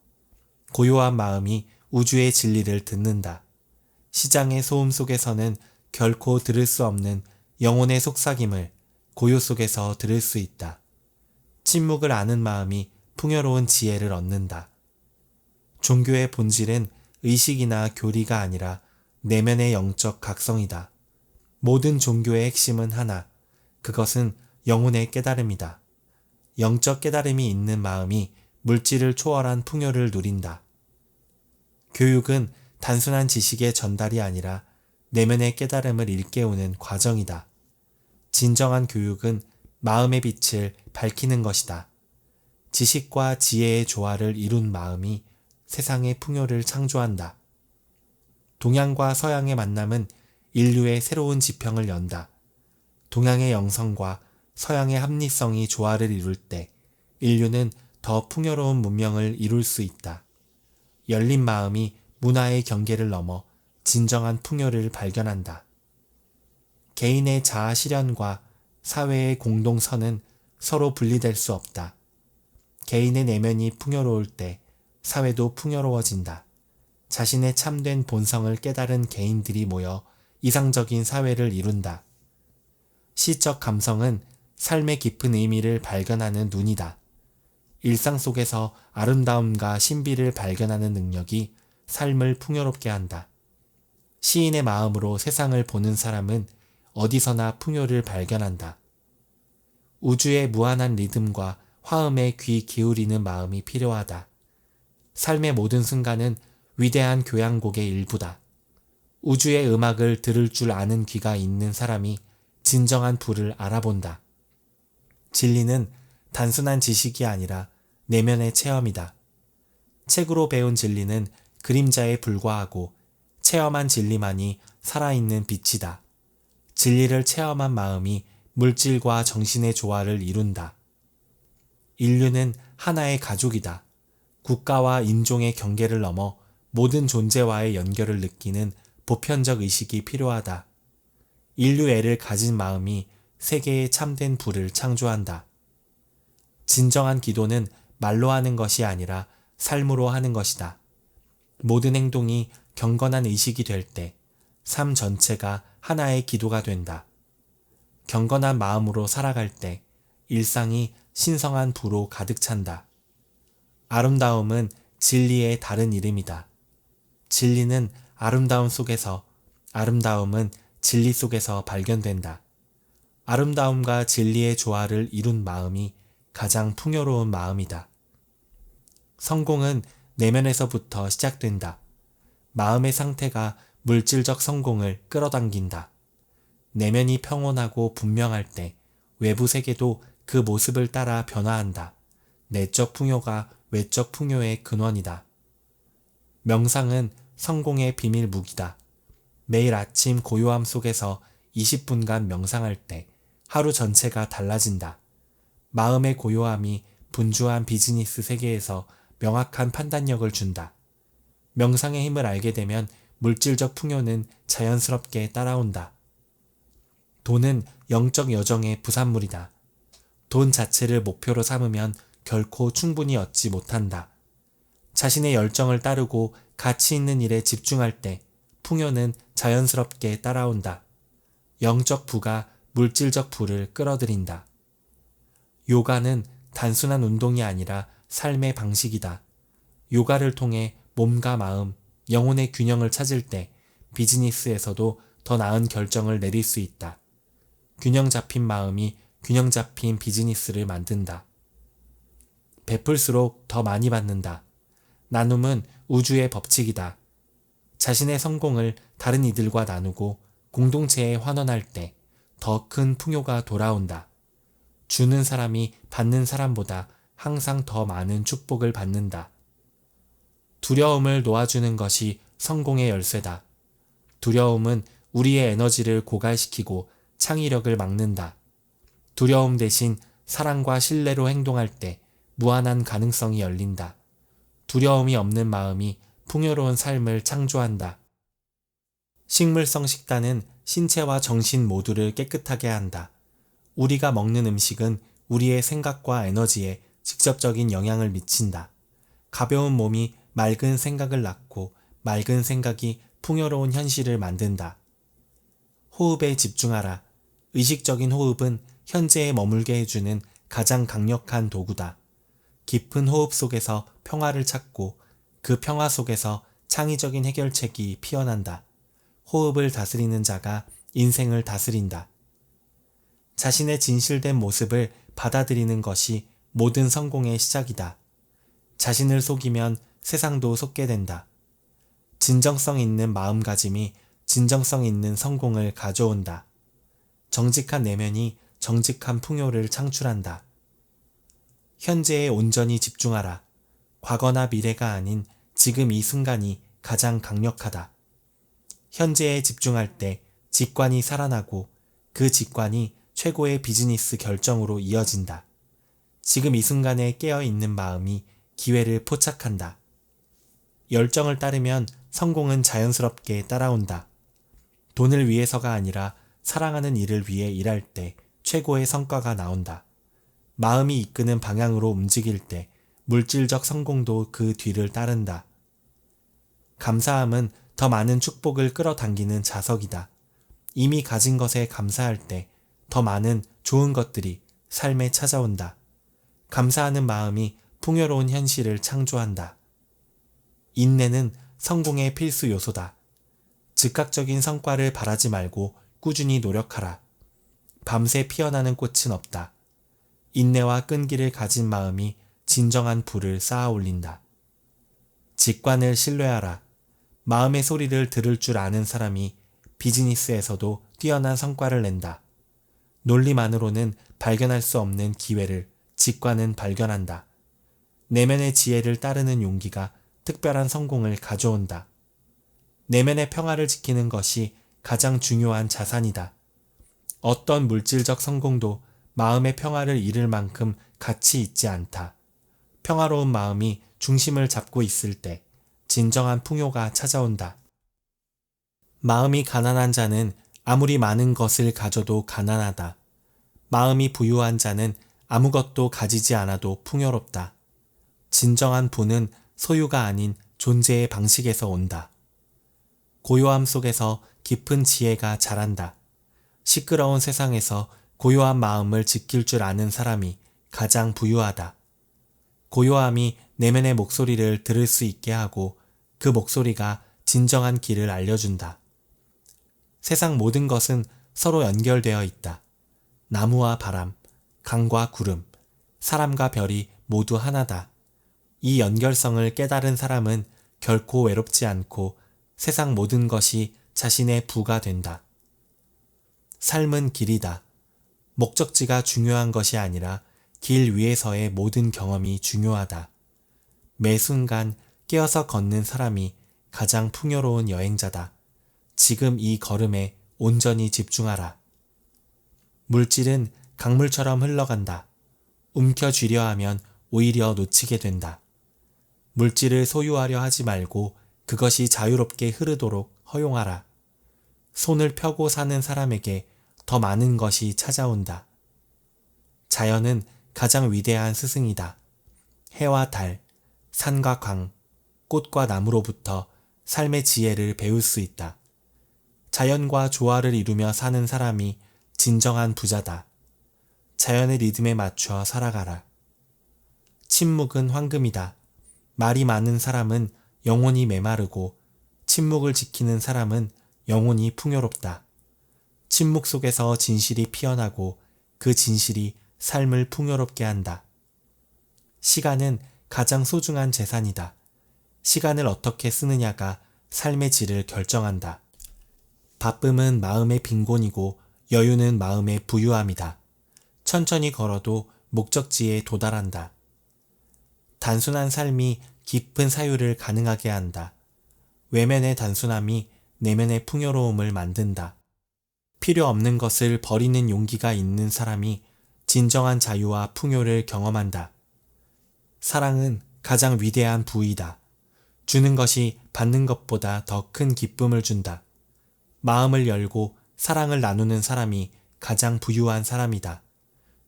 고요한 마음이 우주의 진리를 듣는다. 시장의 소음 속에서는 결코 들을 수 없는 영혼의 속삭임을 고요 속에서 들을 수 있다. 침묵을 아는 마음이 풍요로운 지혜를 얻는다. 종교의 본질은 의식이나 교리가 아니라 내면의 영적 각성이다. 모든 종교의 핵심은 하나, 그것은 영혼의 깨달음이다. 영적 깨달음이 있는 마음이 물질을 초월한 풍요를 누린다. 교육은 단순한 지식의 전달이 아니라 내면의 깨달음을 일깨우는 과정이다. 진정한 교육은 마음의 빛을 밝히는 것이다. 지식과 지혜의 조화를 이룬 마음이 세상의 풍요를 창조한다. 동양과 서양의 만남은 인류의 새로운 지평을 연다. 동양의 영성과 서양의 합리성이 조화를 이룰 때 인류는 더 풍요로운 문명을 이룰 수 있다. 열린 마음이 문화의 경계를 넘어 진정한 풍요를 발견한다. 개인의 자아 실현과 사회의 공동선은 서로 분리될 수 없다. 개인의 내면이 풍요로울 때 사회도 풍요로워진다. 자신의 참된 본성을 깨달은 개인들이 모여 이상적인 사회를 이룬다. 시적 감성은 삶의 깊은 의미를 발견하는 눈이다. 일상 속에서 아름다움과 신비를 발견하는 능력이 삶을 풍요롭게 한다. 시인의 마음으로 세상을 보는 사람은 어디서나 풍요를 발견한다. 우주의 무한한 리듬과 화음에 귀 기울이는 마음이 필요하다. 삶의 모든 순간은 위대한 교향곡의 일부다. 우주의 음악을 들을 줄 아는 귀가 있는 사람이 진정한 부를 알아본다. 진리는 단순한 지식이 아니라 내면의 체험이다. 책으로 배운 진리는 그림자에 불과하고 체험한 진리만이 살아있는 빛이다. 진리를 체험한 마음이 물질과 정신의 조화를 이룬다. 인류는 하나의 가족이다. 국가와 인종의 경계를 넘어 모든 존재와의 연결을 느끼는 보편적 의식이 필요하다. 인류애를 가진 마음이 세계의 참된 부를 창조한다. 진정한 기도는 말로 하는 것이 아니라 삶으로 하는 것이다. 모든 행동이 경건한 의식이 될 때 삶 전체가 하나의 기도가 된다. 경건한 마음으로 살아갈 때 일상이 신성한 부로 가득 찬다. 아름다움은 진리의 다른 이름이다. 진리는 아름다움 속에서, 아름다움은 진리 속에서 발견된다. 아름다움과 진리의 조화를 이룬 마음이 가장 풍요로운 마음이다. 성공은 내면에서부터 시작된다. 마음의 상태가 물질적 성공을 끌어당긴다. 내면이 평온하고 분명할 때 외부 세계도 그 모습을 따라 변화한다. 내적 풍요가 외적 풍요의 근원이다. 명상은 성공의 비밀 무기다. 매일 아침 고요함 속에서 20분간 명상할 때 하루 전체가 달라진다. 마음의 고요함이 분주한 비즈니스 세계에서 명확한 판단력을 준다. 명상의 힘을 알게 되면 물질적 풍요는 자연스럽게 따라온다. 돈은 영적 여정의 부산물이다. 돈 자체를 목표로 삼으면 결코 충분히 얻지 못한다. 자신의 열정을 따르고 가치 있는 일에 집중할 때 풍요는 자연스럽게 따라온다. 영적 부가 물질적 부를 끌어들인다. 요가는 단순한 운동이 아니라 삶의 방식이다. 요가를 통해 몸과 마음, 영혼의 균형을 찾을 때 비즈니스에서도 더 나은 결정을 내릴 수 있다. 균형 잡힌 마음이 균형 잡힌 비즈니스를 만든다. 베풀수록 더 많이 받는다. 나눔은 우주의 법칙이다. 자신의 성공을 다른 이들과 나누고 공동체에 환원할 때 더 큰 풍요가 돌아온다. 주는 사람이 받는 사람보다 항상 더 많은 축복을 받는다. 두려움을 놓아주는 것이 성공의 열쇠다. 두려움은 우리의 에너지를 고갈시키고 창의력을 막는다. 두려움 대신 사랑과 신뢰로 행동할 때 무한한 가능성이 열린다. 두려움이 없는 마음이 풍요로운 삶을 창조한다. 식물성 식단은 신체와 정신 모두를 깨끗하게 한다. 우리가 먹는 음식은 우리의 생각과 에너지에 직접적인 영향을 미친다. 가벼운 몸이 맑은 생각을 낳고 맑은 생각이 풍요로운 현실을 만든다. 호흡에 집중하라. 의식적인 호흡은 현재에 머물게 해주는 가장 강력한 도구다. 깊은 호흡 속에서 평화를 찾고 그 평화 속에서 창의적인 해결책이 피어난다. 호흡을 다스리는 자가 인생을 다스린다. 자신의 진실된 모습을 받아들이는 것이 모든 성공의 시작이다. 자신을 속이면 세상도 속게 된다. 진정성 있는 마음가짐이 진정성 있는 성공을 가져온다. 정직한 내면이 정직한 풍요를 창출한다. 현재에 온전히 집중하라. 과거나 미래가 아닌 지금 이 순간이 가장 강력하다. 현재에 집중할 때 직관이 살아나고 그 직관이 최고의 비즈니스 결정으로 이어진다. 지금 이 순간에 깨어있는 마음이 기회를 포착한다. 열정을 따르면 성공은 자연스럽게 따라온다. 돈을 위해서가 아니라 사랑하는 일을 위해 일할 때 최고의 성과가 나온다. 마음이 이끄는 방향으로 움직일 때 물질적 성공도 그 뒤를 따른다. 감사함은 더 많은 축복을 끌어당기는 자석이다. 이미 가진 것에 감사할 때 더 많은 좋은 것들이 삶에 찾아온다. 감사하는 마음이 풍요로운 현실을 창조한다. 인내는 성공의 필수 요소다. 즉각적인 성과를 바라지 말고 꾸준히 노력하라. 밤새 피어나는 꽃은 없다. 인내와 끈기를 가진 마음이 진정한 불을 쌓아 올린다. 직관을 신뢰하라. 마음의 소리를 들을 줄 아는 사람이 비즈니스에서도 뛰어난 성과를 낸다. 논리만으로는 발견할 수 없는 기회를 직관은 발견한다. 내면의 지혜를 따르는 용기가 특별한 성공을 가져온다. 내면의 평화를 지키는 것이 가장 중요한 자산이다. 어떤 물질적 성공도 마음의 평화를 잃을 만큼 가치 있지 않다. 평화로운 마음이 중심을 잡고 있을 때 진정한 풍요가 찾아온다. 마음이 가난한 자는 아무리 많은 것을 가져도 가난하다. 마음이 부유한 자는 아무것도 가지지 않아도 풍요롭다. 진정한 부는 소유가 아닌 존재의 방식에서 온다. 고요함 속에서 깊은 지혜가 자란다. 시끄러운 세상에서 고요한 마음을 지킬 줄 아는 사람이 가장 부유하다. 고요함이 내면의 목소리를 들을 수 있게 하고 그 목소리가 진정한 길을 알려준다. 세상 모든 것은 서로 연결되어 있다. 나무와 바람, 강과 구름, 사람과 별이 모두 하나다. 이 연결성을 깨달은 사람은 결코 외롭지 않고 세상 모든 것이 자신의 부가 된다. 삶은 길이다. 목적지가 중요한 것이 아니라 길 위에서의 모든 경험이 중요하다. 매 순간 깨어서 걷는 사람이 가장 풍요로운 여행자다. 지금 이 걸음에 온전히 집중하라. 물질은 강물처럼 흘러간다. 움켜쥐려 하면 오히려 놓치게 된다. 물질을 소유하려 하지 말고 그것이 자유롭게 흐르도록 허용하라. 손을 펴고 사는 사람에게 더 많은 것이 찾아온다. 자연은 가장 위대한 스승이다. 해와 달, 산과 광, 꽃과 나무로부터 삶의 지혜를 배울 수 있다. 자연과 조화를 이루며 사는 사람이 진정한 부자다. 자연의 리듬에 맞춰 살아가라. 침묵은 황금이다. 말이 많은 사람은 영혼이 메마르고 침묵을 지키는 사람은 영혼이 풍요롭다. 침묵 속에서 진실이 피어나고 그 진실이 삶을 풍요롭게 한다. 시간은 가장 소중한 재산이다. 시간을 어떻게 쓰느냐가 삶의 질을 결정한다. 바쁨은 마음의 빈곤이고 여유는 마음의 부유함이다. 천천히 걸어도 목적지에 도달한다. 단순한 삶이 깊은 사유를 가능하게 한다. 외면의 단순함이 내면의 풍요로움을 만든다. 필요 없는 것을 버리는 용기가 있는 사람이 진정한 자유와 풍요를 경험한다. 사랑은 가장 위대한 부이다. 주는 것이 받는 것보다 더 큰 기쁨을 준다. 마음을 열고 사랑을 나누는 사람이 가장 부유한 사람이다.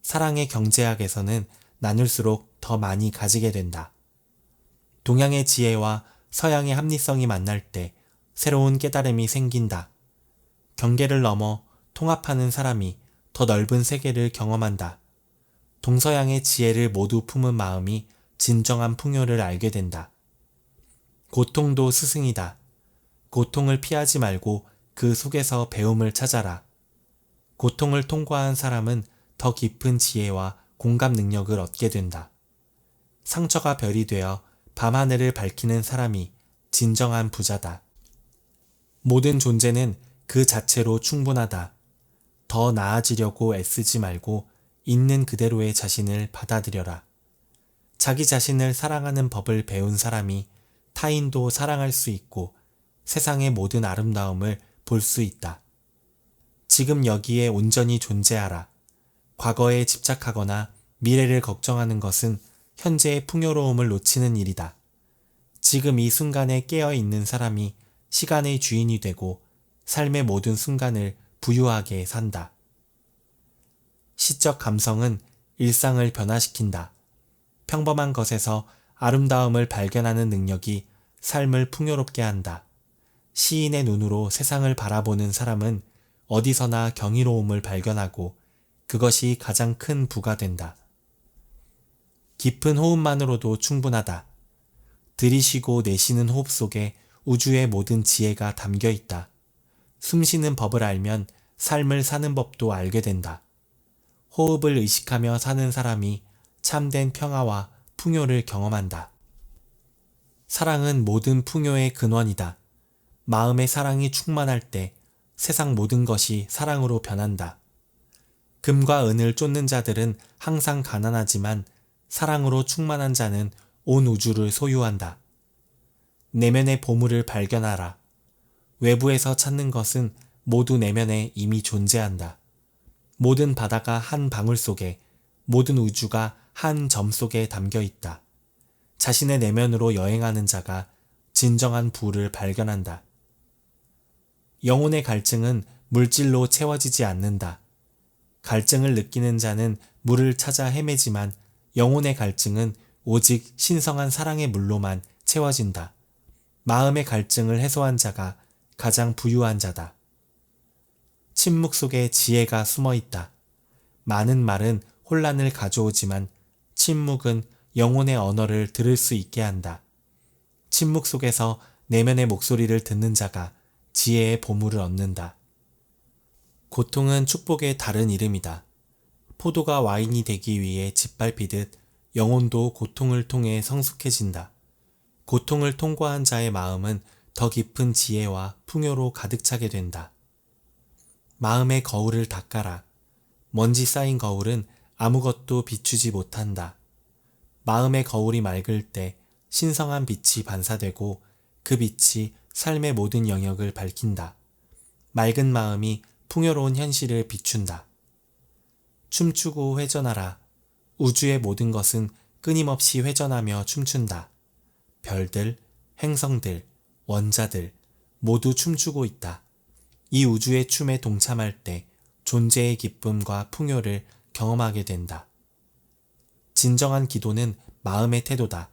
사랑의 경제학에서는 나눌수록 더 많이 가지게 된다. 동양의 지혜와 서양의 합리성이 만날 때 새로운 깨달음이 생긴다. 경계를 넘어 통합하는 사람이 더 넓은 세계를 경험한다. 동서양의 지혜를 모두 품은 마음이 진정한 풍요를 알게 된다. 고통도 스승이다. 고통을 피하지 말고 그 속에서 배움을 찾아라. 고통을 통과한 사람은 더 깊은 지혜와 공감 능력을 얻게 된다. 상처가 별이 되어 밤하늘을 밝히는 사람이 진정한 부자다. 모든 존재는 그 자체로 충분하다. 더 나아지려고 애쓰지 말고 있는 그대로의 자신을 받아들여라. 자기 자신을 사랑하는 법을 배운 사람이 타인도 사랑할 수 있고 세상의 모든 아름다움을 볼 수 있다. 지금 여기에 온전히 존재하라. 과거에 집착하거나 미래를 걱정하는 것은 현재의 풍요로움을 놓치는 일이다. 지금 이 순간에 깨어 있는 사람이 시간의 주인이 되고 삶의 모든 순간을 부유하게 산다. 시적 감성은 일상을 변화시킨다. 평범한 것에서 아름다움을 발견하는 능력이 삶을 풍요롭게 한다. 시인의 눈으로 세상을 바라보는 사람은 어디서나 경이로움을 발견하고 그것이 가장 큰 부가 된다. 깊은 호흡만으로도 충분하다. 들이쉬고 내쉬는 호흡 속에 우주의 모든 지혜가 담겨 있다. 숨쉬는 법을 알면 삶을 사는 법도 알게 된다. 호흡을 의식하며 사는 사람이 참된 평화와 풍요를 경험한다. 사랑은 모든 풍요의 근원이다. 마음의 사랑이 충만할 때 세상 모든 것이 사랑으로 변한다. 금과 은을 쫓는 자들은 항상 가난하지만 사랑으로 충만한 자는 온 우주를 소유한다. 내면의 보물을 발견하라. 외부에서 찾는 것은 모두 내면에 이미 존재한다. 모든 바다가 한 방울 속에, 모든 우주가 한 점 속에 담겨 있다. 자신의 내면으로 여행하는 자가 진정한 부를 발견한다. 영혼의 갈증은 물질로 채워지지 않는다. 갈증을 느끼는 자는 물을 찾아 헤매지만 영혼의 갈증은 오직 신성한 사랑의 물로만 채워진다. 마음의 갈증을 해소한 자가 가장 부유한 자다. 침묵 속에 지혜가 숨어 있다. 많은 말은 혼란을 가져오지만 침묵은 영혼의 언어를 들을 수 있게 한다. 침묵 속에서 내면의 목소리를 듣는 자가 지혜의 보물을 얻는다. 고통은 축복의 다른 이름이다. 포도가 와인이 되기 위해 짓밟히듯 영혼도 고통을 통해 성숙해진다. 고통을 통과한 자의 마음은 더 깊은 지혜와 풍요로 가득 차게 된다. 마음의 거울을 닦아라. 먼지 쌓인 거울은 아무것도 비추지 못한다. 마음의 거울이 맑을 때 신성한 빛이 반사되고 그 빛이 삶의 모든 영역을 밝힌다. 맑은 마음이 풍요로운 현실을 비춘다. 춤추고 회전하라. 우주의 모든 것은 끊임없이 회전하며 춤춘다. 별들, 행성들, 원자들 모두 춤추고 있다. 이 우주의 춤에 동참할 때 존재의 기쁨과 풍요를 경험하게 된다. 진정한 기도는 마음의 태도다.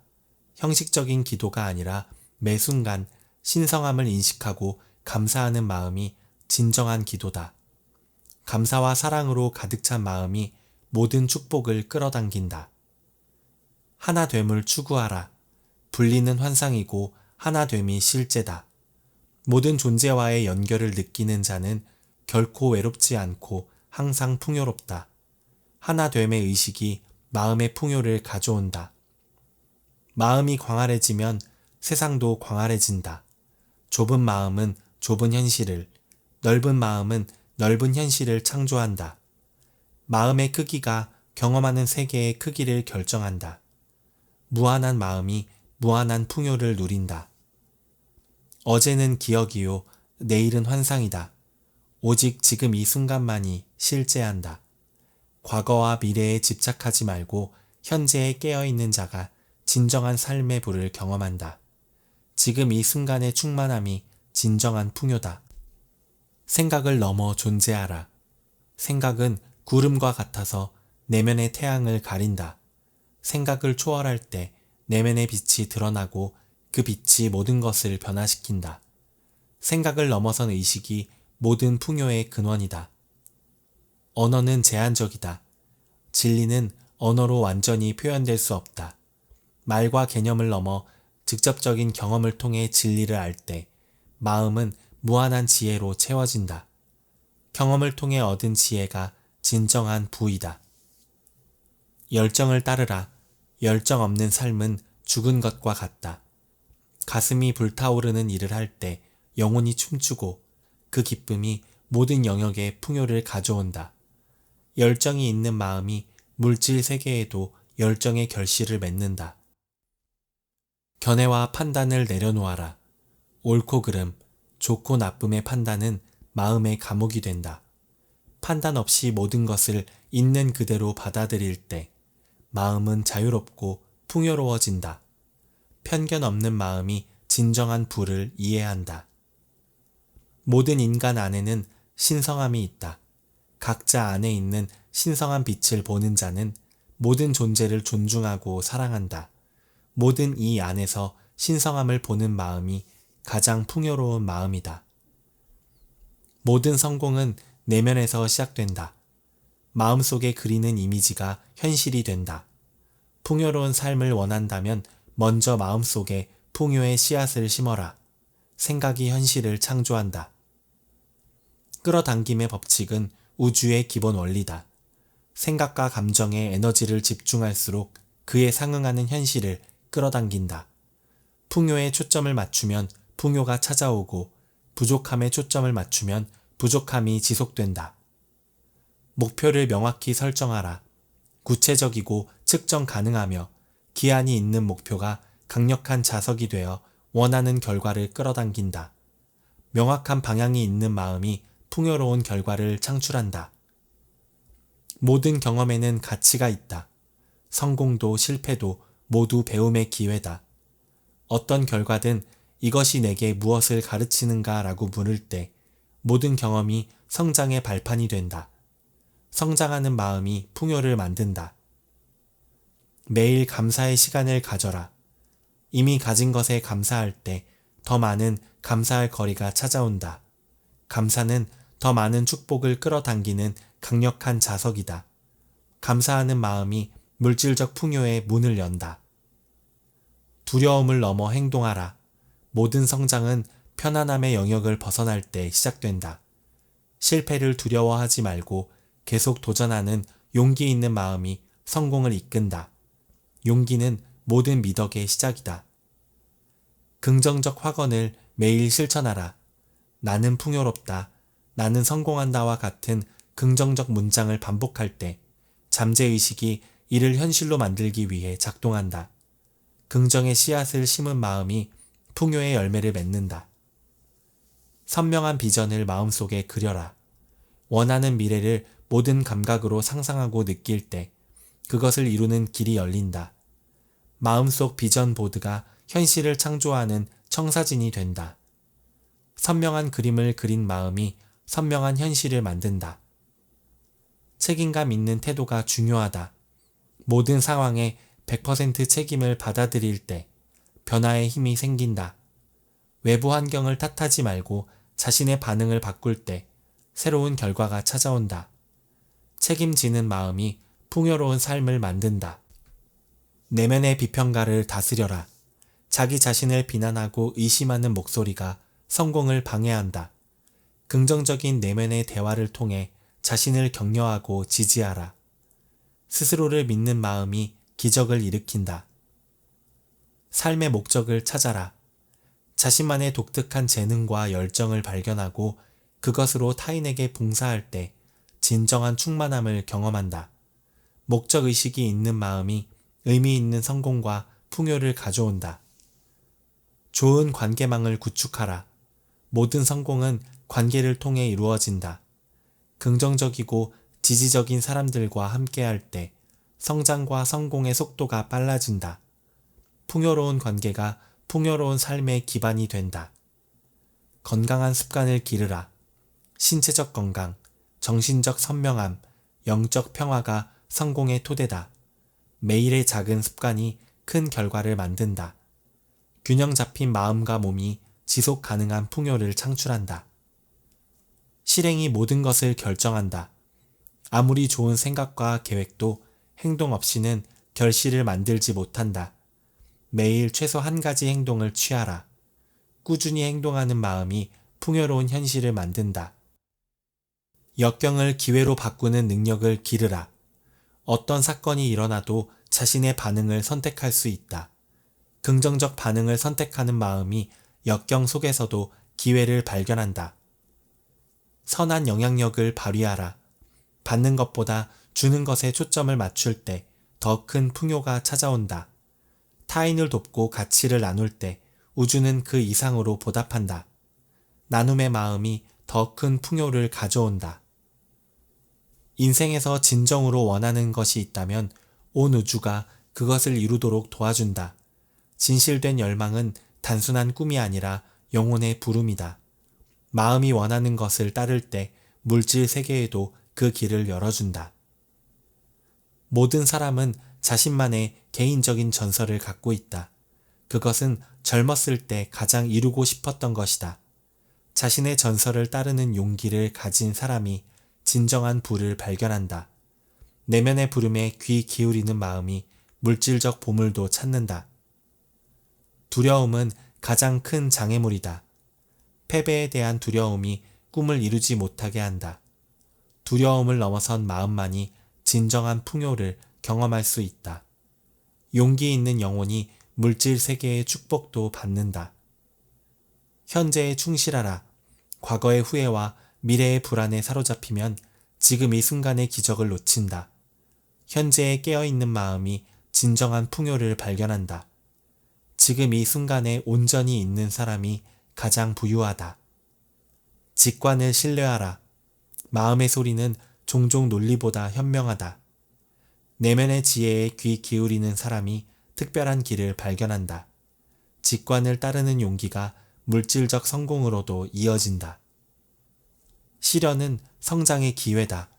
형식적인 기도가 아니라 매 순간 신성함을 인식하고 감사하는 마음이 진정한 기도다. 감사와 사랑으로 가득 찬 마음이 모든 축복을 끌어당긴다. 하나됨을 추구하라. 분리는 환상이고 하나됨이 실제다. 모든 존재와의 연결을 느끼는 자는 결코 외롭지 않고 항상 풍요롭다. 하나됨의 의식이 마음의 풍요를 가져온다. 마음이 광활해지면 세상도 광활해진다. 좁은 마음은 좁은 현실을, 넓은 마음은 넓은 현실을 창조한다. 마음의 크기가 경험하는 세계의 크기를 결정한다. 무한한 마음이 무한한 풍요를 누린다. 어제는 기억이요, 내일은 환상이다. 오직 지금 이 순간만이 실제한다. 과거와 미래에 집착하지 말고 현재에 깨어있는 자가 진정한 삶의 부를 경험한다. 지금 이 순간의 충만함이 진정한 풍요다. 생각을 넘어 존재하라. 생각은 구름과 같아서 내면의 태양을 가린다. 생각을 초월할 때 내면의 빛이 드러나고 그 빛이 모든 것을 변화시킨다. 생각을 넘어선 의식이 모든 풍요의 근원이다. 언어는 제한적이다. 진리는 언어로 완전히 표현될 수 없다. 말과 개념을 넘어 직접적인 경험을 통해 진리를 알 때 마음은 무한한 지혜로 채워진다. 경험을 통해 얻은 지혜가 진정한 부이다. 열정을 따르라. 열정 없는 삶은 죽은 것과 같다. 가슴이 불타오르는 일을 할 때 영혼이 춤추고 그 기쁨이 모든 영역에 풍요를 가져온다. 열정이 있는 마음이 물질 세계에도 열정의 결실을 맺는다. 견해와 판단을 내려놓아라. 옳고 그름, 좋고 나쁨의 판단은 마음의 감옥이 된다. 판단 없이 모든 것을 있는 그대로 받아들일 때 마음은 자유롭고 풍요로워진다. 편견 없는 마음이 진정한 부를 이해한다. 모든 인간 안에는 신성함이 있다. 각자 안에 있는 신성한 빛을 보는 자는 모든 존재를 존중하고 사랑한다. 모든 이 안에서 신성함을 보는 마음이 가장 풍요로운 마음이다. 모든 성공은 내면에서 시작된다. 마음속에 그리는 이미지가 현실이 된다. 풍요로운 삶을 원한다면 먼저 마음속에 풍요의 씨앗을 심어라. 생각이 현실을 창조한다. 끌어당김의 법칙은 우주의 기본 원리다. 생각과 감정에 에너지를 집중할수록 그에 상응하는 현실을 끌어당긴다. 풍요에 초점을 맞추면 풍요가 찾아오고 부족함에 초점을 맞추면 부족함이 지속된다. 목표를 명확히 설정하라. 구체적이고 측정 가능하며 기한이 있는 목표가 강력한 자석이 되어 원하는 결과를 끌어당긴다. 명확한 방향이 있는 마음이 풍요로운 결과를 창출한다. 모든 경험에는 가치가 있다. 성공도 실패도 모두 배움의 기회다. 어떤 결과든 이것이 내게 무엇을 가르치는가 라고 물을 때 모든 경험이 성장의 발판이 된다. 성장하는 마음이 풍요를 만든다. 매일 감사의 시간을 가져라. 이미 가진 것에 감사할 때 더 많은 감사할 거리가 찾아온다. 감사는 더 많은 축복을 끌어당기는 강력한 자석이다. 감사하는 마음이 물질적 풍요의 문을 연다. 두려움을 넘어 행동하라. 모든 성장은 편안함의 영역을 벗어날 때 시작된다. 실패를 두려워하지 말고 계속 도전하는 용기 있는 마음이 성공을 이끈다. 용기는 모든 미덕의 시작이다. 긍정적 확언을 매일 실천하라. 나는 풍요롭다. 나는 성공한다와 같은 긍정적 문장을 반복할 때 잠재의식이 이를 현실로 만들기 위해 작동한다. 긍정의 씨앗을 심은 마음이 풍요의 열매를 맺는다. 선명한 비전을 마음속에 그려라. 원하는 미래를 모든 감각으로 상상하고 느낄 때 그것을 이루는 길이 열린다. 마음속 비전 보드가 현실을 창조하는 청사진이 된다. 선명한 그림을 그린 마음이 선명한 현실을 만든다. 책임감 있는 태도가 중요하다. 모든 상황에 100% 책임을 받아들일 때 변화의 힘이 생긴다. 외부 환경을 탓하지 말고 자신의 반응을 바꿀 때 새로운 결과가 찾아온다. 책임지는 마음이 풍요로운 삶을 만든다. 내면의 비평가를 다스려라. 자기 자신을 비난하고 의심하는 목소리가 성공을 방해한다. 긍정적인 내면의 대화를 통해 자신을 격려하고 지지하라. 스스로를 믿는 마음이 기적을 일으킨다. 삶의 목적을 찾아라. 자신만의 독특한 재능과 열정을 발견하고 그것으로 타인에게 봉사할 때 진정한 충만함을 경험한다. 목적의식이 있는 마음이 의미 있는 성공과 풍요를 가져온다. 좋은 관계망을 구축하라. 모든 성공은 관계를 통해 이루어진다. 긍정적이고 지지적인 사람들과 함께할 때 성장과 성공의 속도가 빨라진다. 풍요로운 관계가 풍요로운 삶의 기반이 된다. 건강한 습관을 기르라. 신체적 건강, 정신적 선명함, 영적 평화가 성공의 토대다. 매일의 작은 습관이 큰 결과를 만든다. 균형 잡힌 마음과 몸이 지속 가능한 풍요를 창출한다. 실행이 모든 것을 결정한다. 아무리 좋은 생각과 계획도 행동 없이는 결실을 만들지 못한다. 매일 최소 한 가지 행동을 취하라. 꾸준히 행동하는 마음이 풍요로운 현실을 만든다. 역경을 기회로 바꾸는 능력을 기르라. 어떤 사건이 일어나도 자신의 반응을 선택할 수 있다. 긍정적 반응을 선택하는 마음이 역경 속에서도 기회를 발견한다. 선한 영향력을 발휘하라. 받는 것보다 주는 것에 초점을 맞출 때 더 큰 풍요가 찾아온다. 타인을 돕고 가치를 나눌 때 우주는 그 이상으로 보답한다. 나눔의 마음이 더 큰 풍요를 가져온다. 인생에서 진정으로 원하는 것이 있다면 온 우주가 그것을 이루도록 도와준다. 진실된 열망은 단순한 꿈이 아니라 영혼의 부름이다. 마음이 원하는 것을 따를 때 물질 세계에도 그 길을 열어준다. 모든 사람은 자신만의 개인적인 전설을 갖고 있다. 그것은 젊었을 때 가장 이루고 싶었던 것이다. 자신의 전설을 따르는 용기를 가진 사람이 진정한 부를 발견한다. 내면의 부름에 귀 기울이는 마음이 물질적 보물도 찾는다. 두려움은 가장 큰 장애물이다. 패배에 대한 두려움이 꿈을 이루지 못하게 한다. 두려움을 넘어선 마음만이 진정한 풍요를 경험할 수 있다. 용기 있는 영혼이 물질 세계의 축복도 받는다. 현재에 충실하라. 과거의 후회와 미래의 불안에 사로잡히면 지금 이 순간의 기적을 놓친다. 현재에 깨어있는 마음이 진정한 풍요를 발견한다. 지금 이 순간에 온전히 있는 사람이 가장 부유하다. 직관을 신뢰하라. 마음의 소리는 종종 논리보다 현명하다. 내면의 지혜에 귀 기울이는 사람이 특별한 길을 발견한다. 직관을 따르는 용기가 물질적 성공으로도 이어진다. 시련은 성장의 기회다.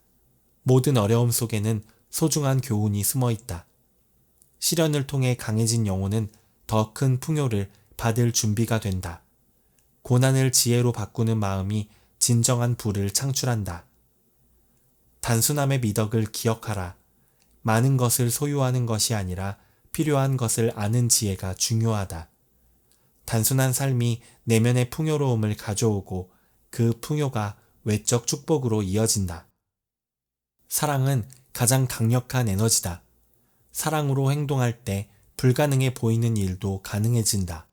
모든 어려움 속에는 소중한 교훈이 숨어 있다. 시련을 통해 강해진 영혼은 더 큰 풍요를 받을 준비가 된다. 고난을 지혜로 바꾸는 마음이 진정한 부를 창출한다. 단순함의 미덕을 기억하라. 많은 것을 소유하는 것이 아니라 필요한 것을 아는 지혜가 중요하다. 단순한 삶이 내면의 풍요로움을 가져오고 그 풍요가 외적 축복으로 이어진다. 사랑은 가장 강력한 에너지다. 사랑으로 행동할 때 불가능해 보이는 일도 가능해진다.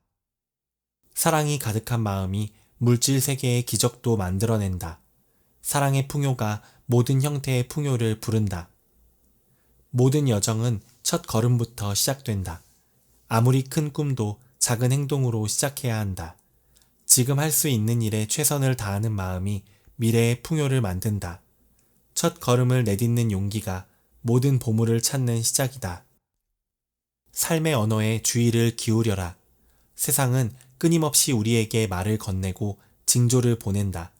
사랑이 가득한 마음이 물질 세계의 기적도 만들어낸다. 사랑의 풍요가 모든 형태의 풍요를 부른다. 모든 여정은 첫 걸음부터 시작된다. 아무리 큰 꿈도 작은 행동으로 시작해야 한다. 지금 할 수 있는 일에 최선을 다하는 마음이 미래의 풍요를 만든다. 첫 걸음을 내딛는 용기가 모든 보물을 찾는 시작이다. 삶의 언어에 주의를 기울여라. 세상은 끊임없이 우리에게 말을 건네고 징조를 보낸다.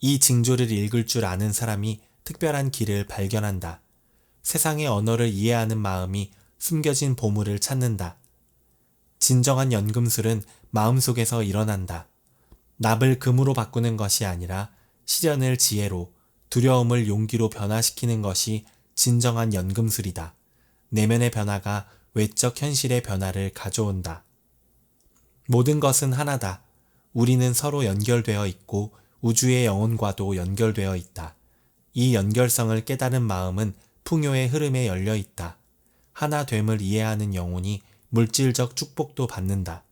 이 징조를 읽을 줄 아는 사람이 특별한 길을 발견한다. 세상의 언어를 이해하는 마음이 숨겨진 보물을 찾는다. 진정한 연금술은 마음속에서 일어난다. 납을 금으로 바꾸는 것이 아니라 시련을 지혜로, 두려움을 용기로 변화시키는 것이 진정한 연금술이다. 내면의 변화가 외적 현실의 변화를 가져온다. 모든 것은 하나다. 우리는 서로 연결되어 있고 우주의 영혼과도 연결되어 있다. 이 연결성을 깨달은 마음은 풍요의 흐름에 열려 있다. 하나됨을 이해하는 영혼이 물질적 축복도 받는다.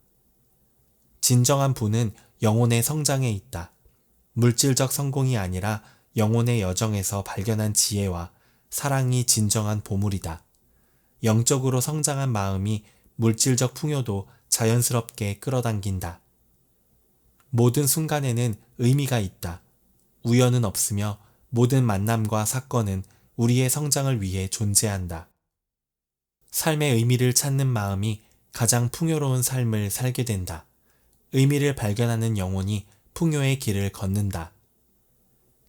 진정한 부는 영혼의 성장에 있다. 물질적 성공이 아니라 영혼의 여정에서 발견한 지혜와 사랑이 진정한 보물이다. 영적으로 성장한 마음이 물질적 풍요도 자연스럽게 끌어당긴다. 모든 순간에는 의미가 있다. 우연은 없으며 모든 만남과 사건은 우리의 성장을 위해 존재한다. 삶의 의미를 찾는 마음이 가장 풍요로운 삶을 살게 된다. 의미를 발견하는 영혼이 풍요의 길을 걷는다.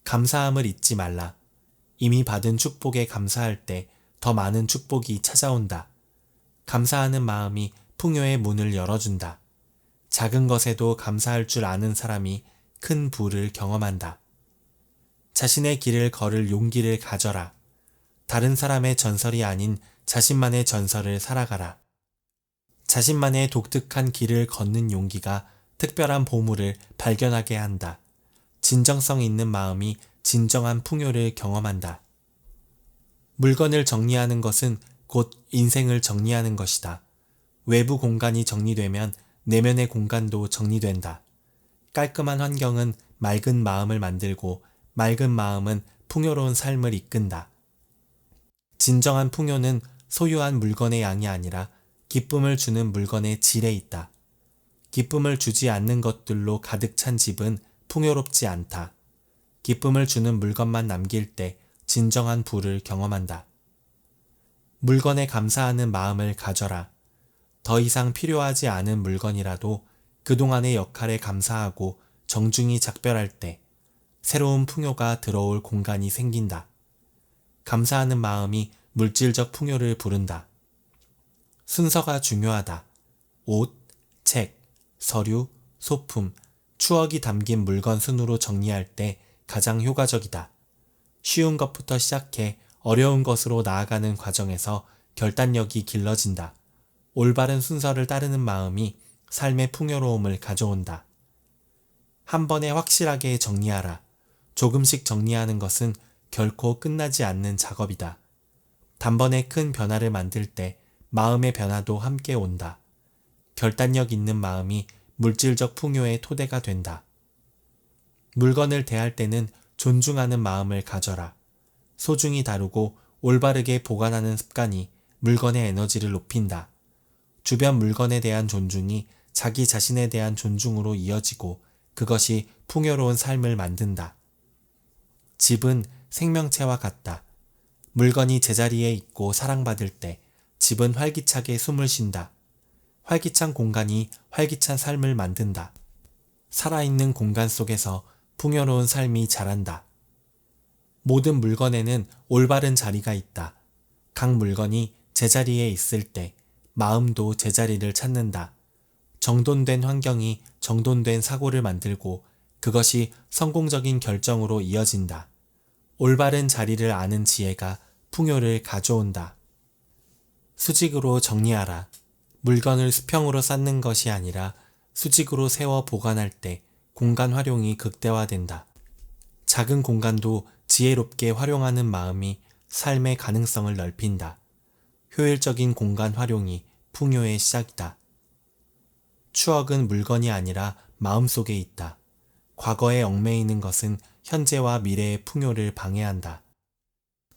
감사함을 잊지 말라. 이미 받은 축복에 감사할 때 더 많은 축복이 찾아온다. 감사하는 마음이 풍요의 문을 열어준다. 작은 것에도 감사할 줄 아는 사람이 큰 부를 경험한다. 자신의 길을 걸을 용기를 가져라. 다른 사람의 전설이 아닌 자신만의 전설을 살아가라. 자신만의 독특한 길을 걷는 용기가 특별한 보물을 발견하게 한다. 진정성 있는 마음이 진정한 풍요를 경험한다. 물건을 정리하는 것은 곧 인생을 정리하는 것이다. 외부 공간이 정리되면 내면의 공간도 정리된다. 깔끔한 환경은 맑은 마음을 만들고 맑은 마음은 풍요로운 삶을 이끈다. 진정한 풍요는 소유한 물건의 양이 아니라 기쁨을 주는 물건의 질에 있다. 기쁨을 주지 않는 것들로 가득 찬 집은 풍요롭지 않다. 기쁨을 주는 물건만 남길 때 진정한 부를 경험한다. 물건에 감사하는 마음을 가져라. 더 이상 필요하지 않은 물건이라도 그동안의 역할에 감사하고 정중히 작별할 때 새로운 풍요가 들어올 공간이 생긴다. 감사하는 마음이 물질적 풍요를 부른다. 순서가 중요하다. 옷, 책, 서류, 소품, 추억이 담긴 물건 순으로 정리할 때 가장 효과적이다. 쉬운 것부터 시작해 어려운 것으로 나아가는 과정에서 결단력이 길러진다. 올바른 순서를 따르는 마음이 삶의 풍요로움을 가져온다. 한 번에 확실하게 정리하라. 조금씩 정리하는 것은 결코 끝나지 않는 작업이다. 단번에 큰 변화를 만들 때 마음의 변화도 함께 온다. 결단력 있는 마음이 물질적 풍요의 토대가 된다. 물건을 대할 때는 존중하는 마음을 가져라. 소중히 다루고 올바르게 보관하는 습관이 물건의 에너지를 높인다. 주변 물건에 대한 존중이 자기 자신에 대한 존중으로 이어지고 그것이 풍요로운 삶을 만든다. 집은 생명체와 같다. 물건이 제자리에 있고 사랑받을 때 집은 활기차게 숨을 쉰다. 활기찬 공간이 활기찬 삶을 만든다. 살아있는 공간 속에서 풍요로운 삶이 자란다. 모든 물건에는 올바른 자리가 있다. 각 물건이 제자리에 있을 때 마음도 제자리를 찾는다. 정돈된 환경이 정돈된 사고를 만들고 그것이 성공적인 결정으로 이어진다. 올바른 자리를 아는 지혜가 풍요를 가져온다. 수직으로 정리하라. 물건을 수평으로 쌓는 것이 아니라 수직으로 세워 보관할 때 공간 활용이 극대화된다. 작은 공간도 지혜롭게 활용하는 마음이 삶의 가능성을 넓힌다. 효율적인 공간 활용이 풍요의 시작이다. 추억은 물건이 아니라 마음속에 있다. 과거에 얽매이는 것은 현재와 미래의 풍요를 방해한다.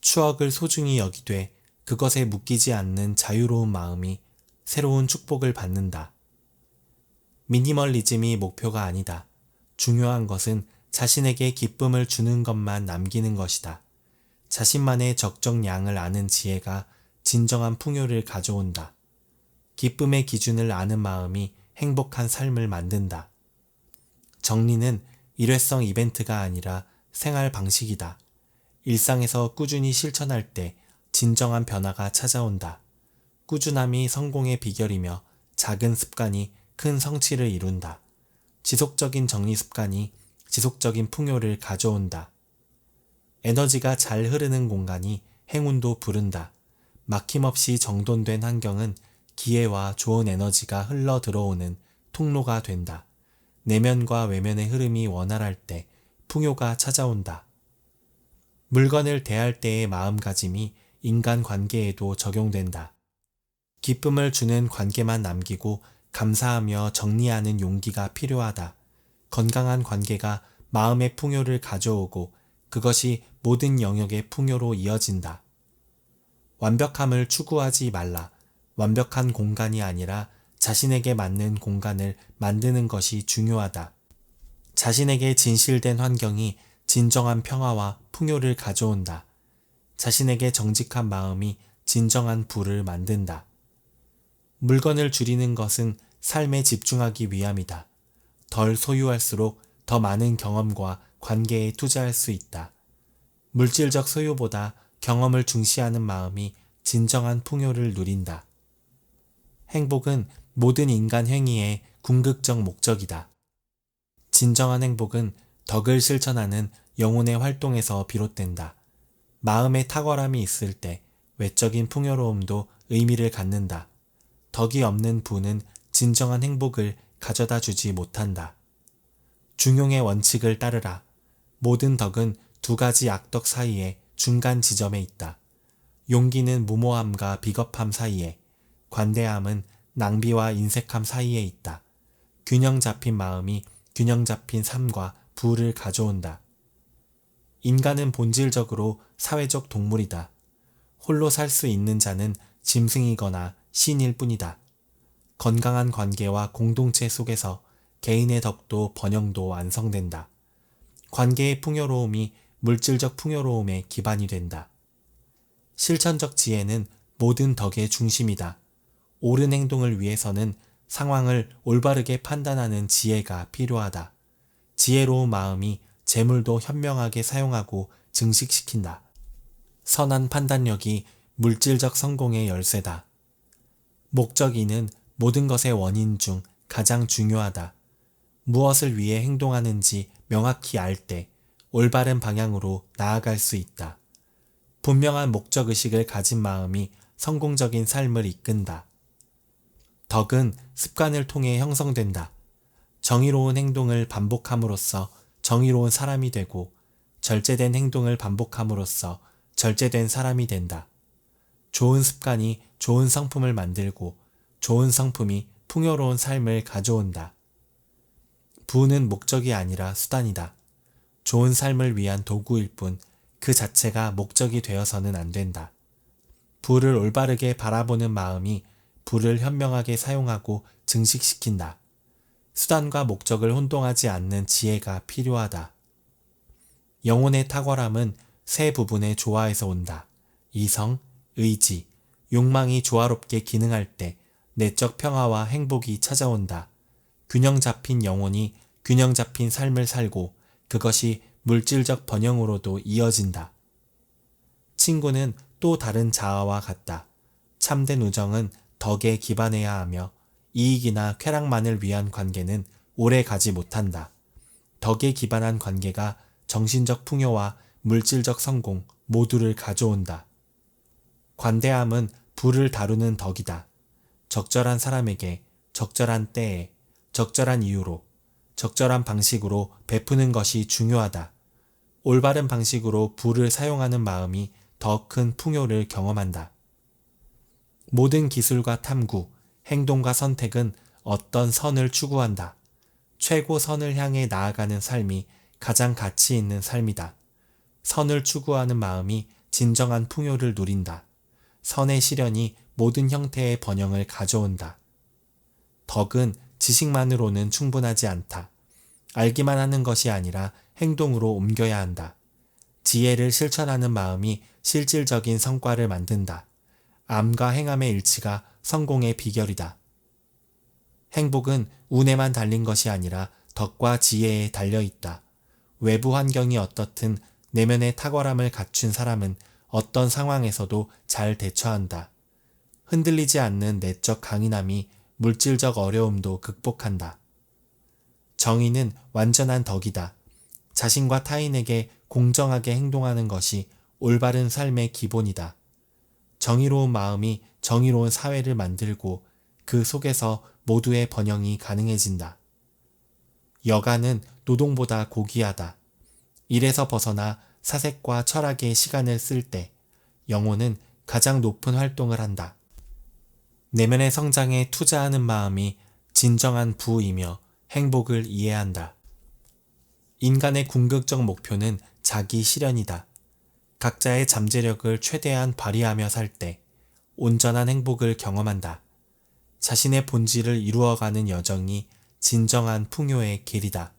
추억을 소중히 여기되 그것에 묶이지 않는 자유로운 마음이 새로운 축복을 받는다. 미니멀리즘이 목표가 아니다. 중요한 것은 자신에게 기쁨을 주는 것만 남기는 것이다. 자신만의 적정량을 아는 지혜가 진정한 풍요를 가져온다. 기쁨의 기준을 아는 마음이 행복한 삶을 만든다. 정리는 일회성 이벤트가 아니라 생활 방식이다. 일상에서 꾸준히 실천할 때 진정한 변화가 찾아온다. 꾸준함이 성공의 비결이며 작은 습관이 큰 성취를 이룬다. 지속적인 정리 습관이 지속적인 풍요를 가져온다. 에너지가 잘 흐르는 공간이 행운도 부른다. 막힘없이 정돈된 환경은 기회와 좋은 에너지가 흘러 들어오는 통로가 된다. 내면과 외면의 흐름이 원활할 때 풍요가 찾아온다. 물건을 대할 때의 마음가짐이 인간 관계에도 적용된다. 기쁨을 주는 관계만 남기고 감사하며 정리하는 용기가 필요하다. 건강한 관계가 마음의 풍요를 가져오고 그것이 모든 영역의 풍요로 이어진다. 완벽함을 추구하지 말라. 완벽한 공간이 아니라 자신에게 맞는 공간을 만드는 것이 중요하다. 자신에게 진실된 환경이 진정한 평화와 풍요를 가져온다. 자신에게 정직한 마음이 진정한 부를 만든다. 물건을 줄이는 것은 삶에 집중하기 위함이다. 덜 소유할수록 더 많은 경험과 관계에 투자할 수 있다. 물질적 소유보다 경험을 중시하는 마음이 진정한 풍요를 누린다. 행복은 모든 인간 행위의 궁극적 목적이다. 진정한 행복은 덕을 실천하는 영혼의 활동에서 비롯된다. 마음의 탁월함이 있을 때 외적인 풍요로움도 의미를 갖는다. 덕이 없는 부는 진정한 행복을 가져다 주지 못한다. 중용의 원칙을 따르라. 모든 덕은 두 가지 악덕 사이에 중간 지점에 있다. 용기는 무모함과 비겁함 사이에, 관대함은 낭비와 인색함 사이에 있다. 균형 잡힌 마음이 균형 잡힌 삶과 부를 가져온다. 인간은 본질적으로 사회적 동물이다. 홀로 살 수 있는 자는 짐승이거나 신일 뿐이다. 건강한 관계와 공동체 속에서 개인의 덕도 번영도 완성된다. 관계의 풍요로움이 물질적 풍요로움의 기반이 된다. 실천적 지혜는 모든 덕의 중심이다. 옳은 행동을 위해서는 상황을 올바르게 판단하는 지혜가 필요하다. 지혜로운 마음이 재물도 현명하게 사용하고 증식시킨다. 선한 판단력이 물질적 성공의 열쇠다. 목적이는 모든 것의 원인 중 가장 중요하다. 무엇을 위해 행동하는지 명확히 알 때 올바른 방향으로 나아갈 수 있다. 분명한 목적의식을 가진 마음이 성공적인 삶을 이끈다. 덕은 습관을 통해 형성된다. 정의로운 행동을 반복함으로써 정의로운 사람이 되고 절제된 행동을 반복함으로써 절제된 사람이 된다. 좋은 습관이 좋은 성품을 만들고 좋은 성품이 풍요로운 삶을 가져온다. 부는 목적이 아니라 수단이다. 좋은 삶을 위한 도구일 뿐 그 자체가 목적이 되어서는 안 된다. 부를 올바르게 바라보는 마음이 부를 현명하게 사용하고 증식시킨다. 수단과 목적을 혼동하지 않는 지혜가 필요하다. 영혼의 탁월함은 세 부분의 조화에서 온다. 이성, 의지, 욕망이 조화롭게 기능할 때 내적 평화와 행복이 찾아온다. 균형 잡힌 영혼이 균형 잡힌 삶을 살고 그것이 물질적 번영으로도 이어진다. 친구는 또 다른 자아와 같다. 참된 우정은 덕에 기반해야 하며 이익이나 쾌락만을 위한 관계는 오래 가지 못한다. 덕에 기반한 관계가 정신적 풍요와 물질적 성공 모두를 가져온다. 관대함은 부를 다루는 덕이다. 적절한 사람에게 적절한 때에 적절한 이유로 적절한 방식으로 베푸는 것이 중요하다. 올바른 방식으로 부를 사용하는 마음이 더 큰 풍요를 경험한다. 모든 기술과 탐구, 행동과 선택은 어떤 선을 추구한다. 최고 선을 향해 나아가는 삶이 가장 가치 있는 삶이다. 선을 추구하는 마음이 진정한 풍요를 누린다. 선의 실현이 모든 형태의 번영을 가져온다. 덕은 지식만으로는 충분하지 않다. 알기만 하는 것이 아니라 행동으로 옮겨야 한다. 지혜를 실천하는 마음이 실질적인 성과를 만든다. 암과 행함의 일치가 성공의 비결이다. 행복은 운에만 달린 것이 아니라 덕과 지혜에 달려있다. 외부 환경이 어떻든 내면의 탁월함을 갖춘 사람은 어떤 상황에서도 잘 대처한다. 흔들리지 않는 내적 강인함이 물질적 어려움도 극복한다. 정의는 완전한 덕이다. 자신과 타인에게 공정하게 행동하는 것이 올바른 삶의 기본이다. 정의로운 마음이 정의로운 사회를 만들고 그 속에서 모두의 번영이 가능해진다. 여가는 노동보다 고귀하다. 일에서 벗어나 사색과 철학의 시간을 쓸 때 영혼은 가장 높은 활동을 한다. 내면의 성장에 투자하는 마음이 진정한 부이며 행복을 이해한다. 인간의 궁극적 목표는 자기 실현이다. 각자의 잠재력을 최대한 발휘하며 살 때 온전한 행복을 경험한다. 자신의 본질을 이루어가는 여정이 진정한 풍요의 길이다.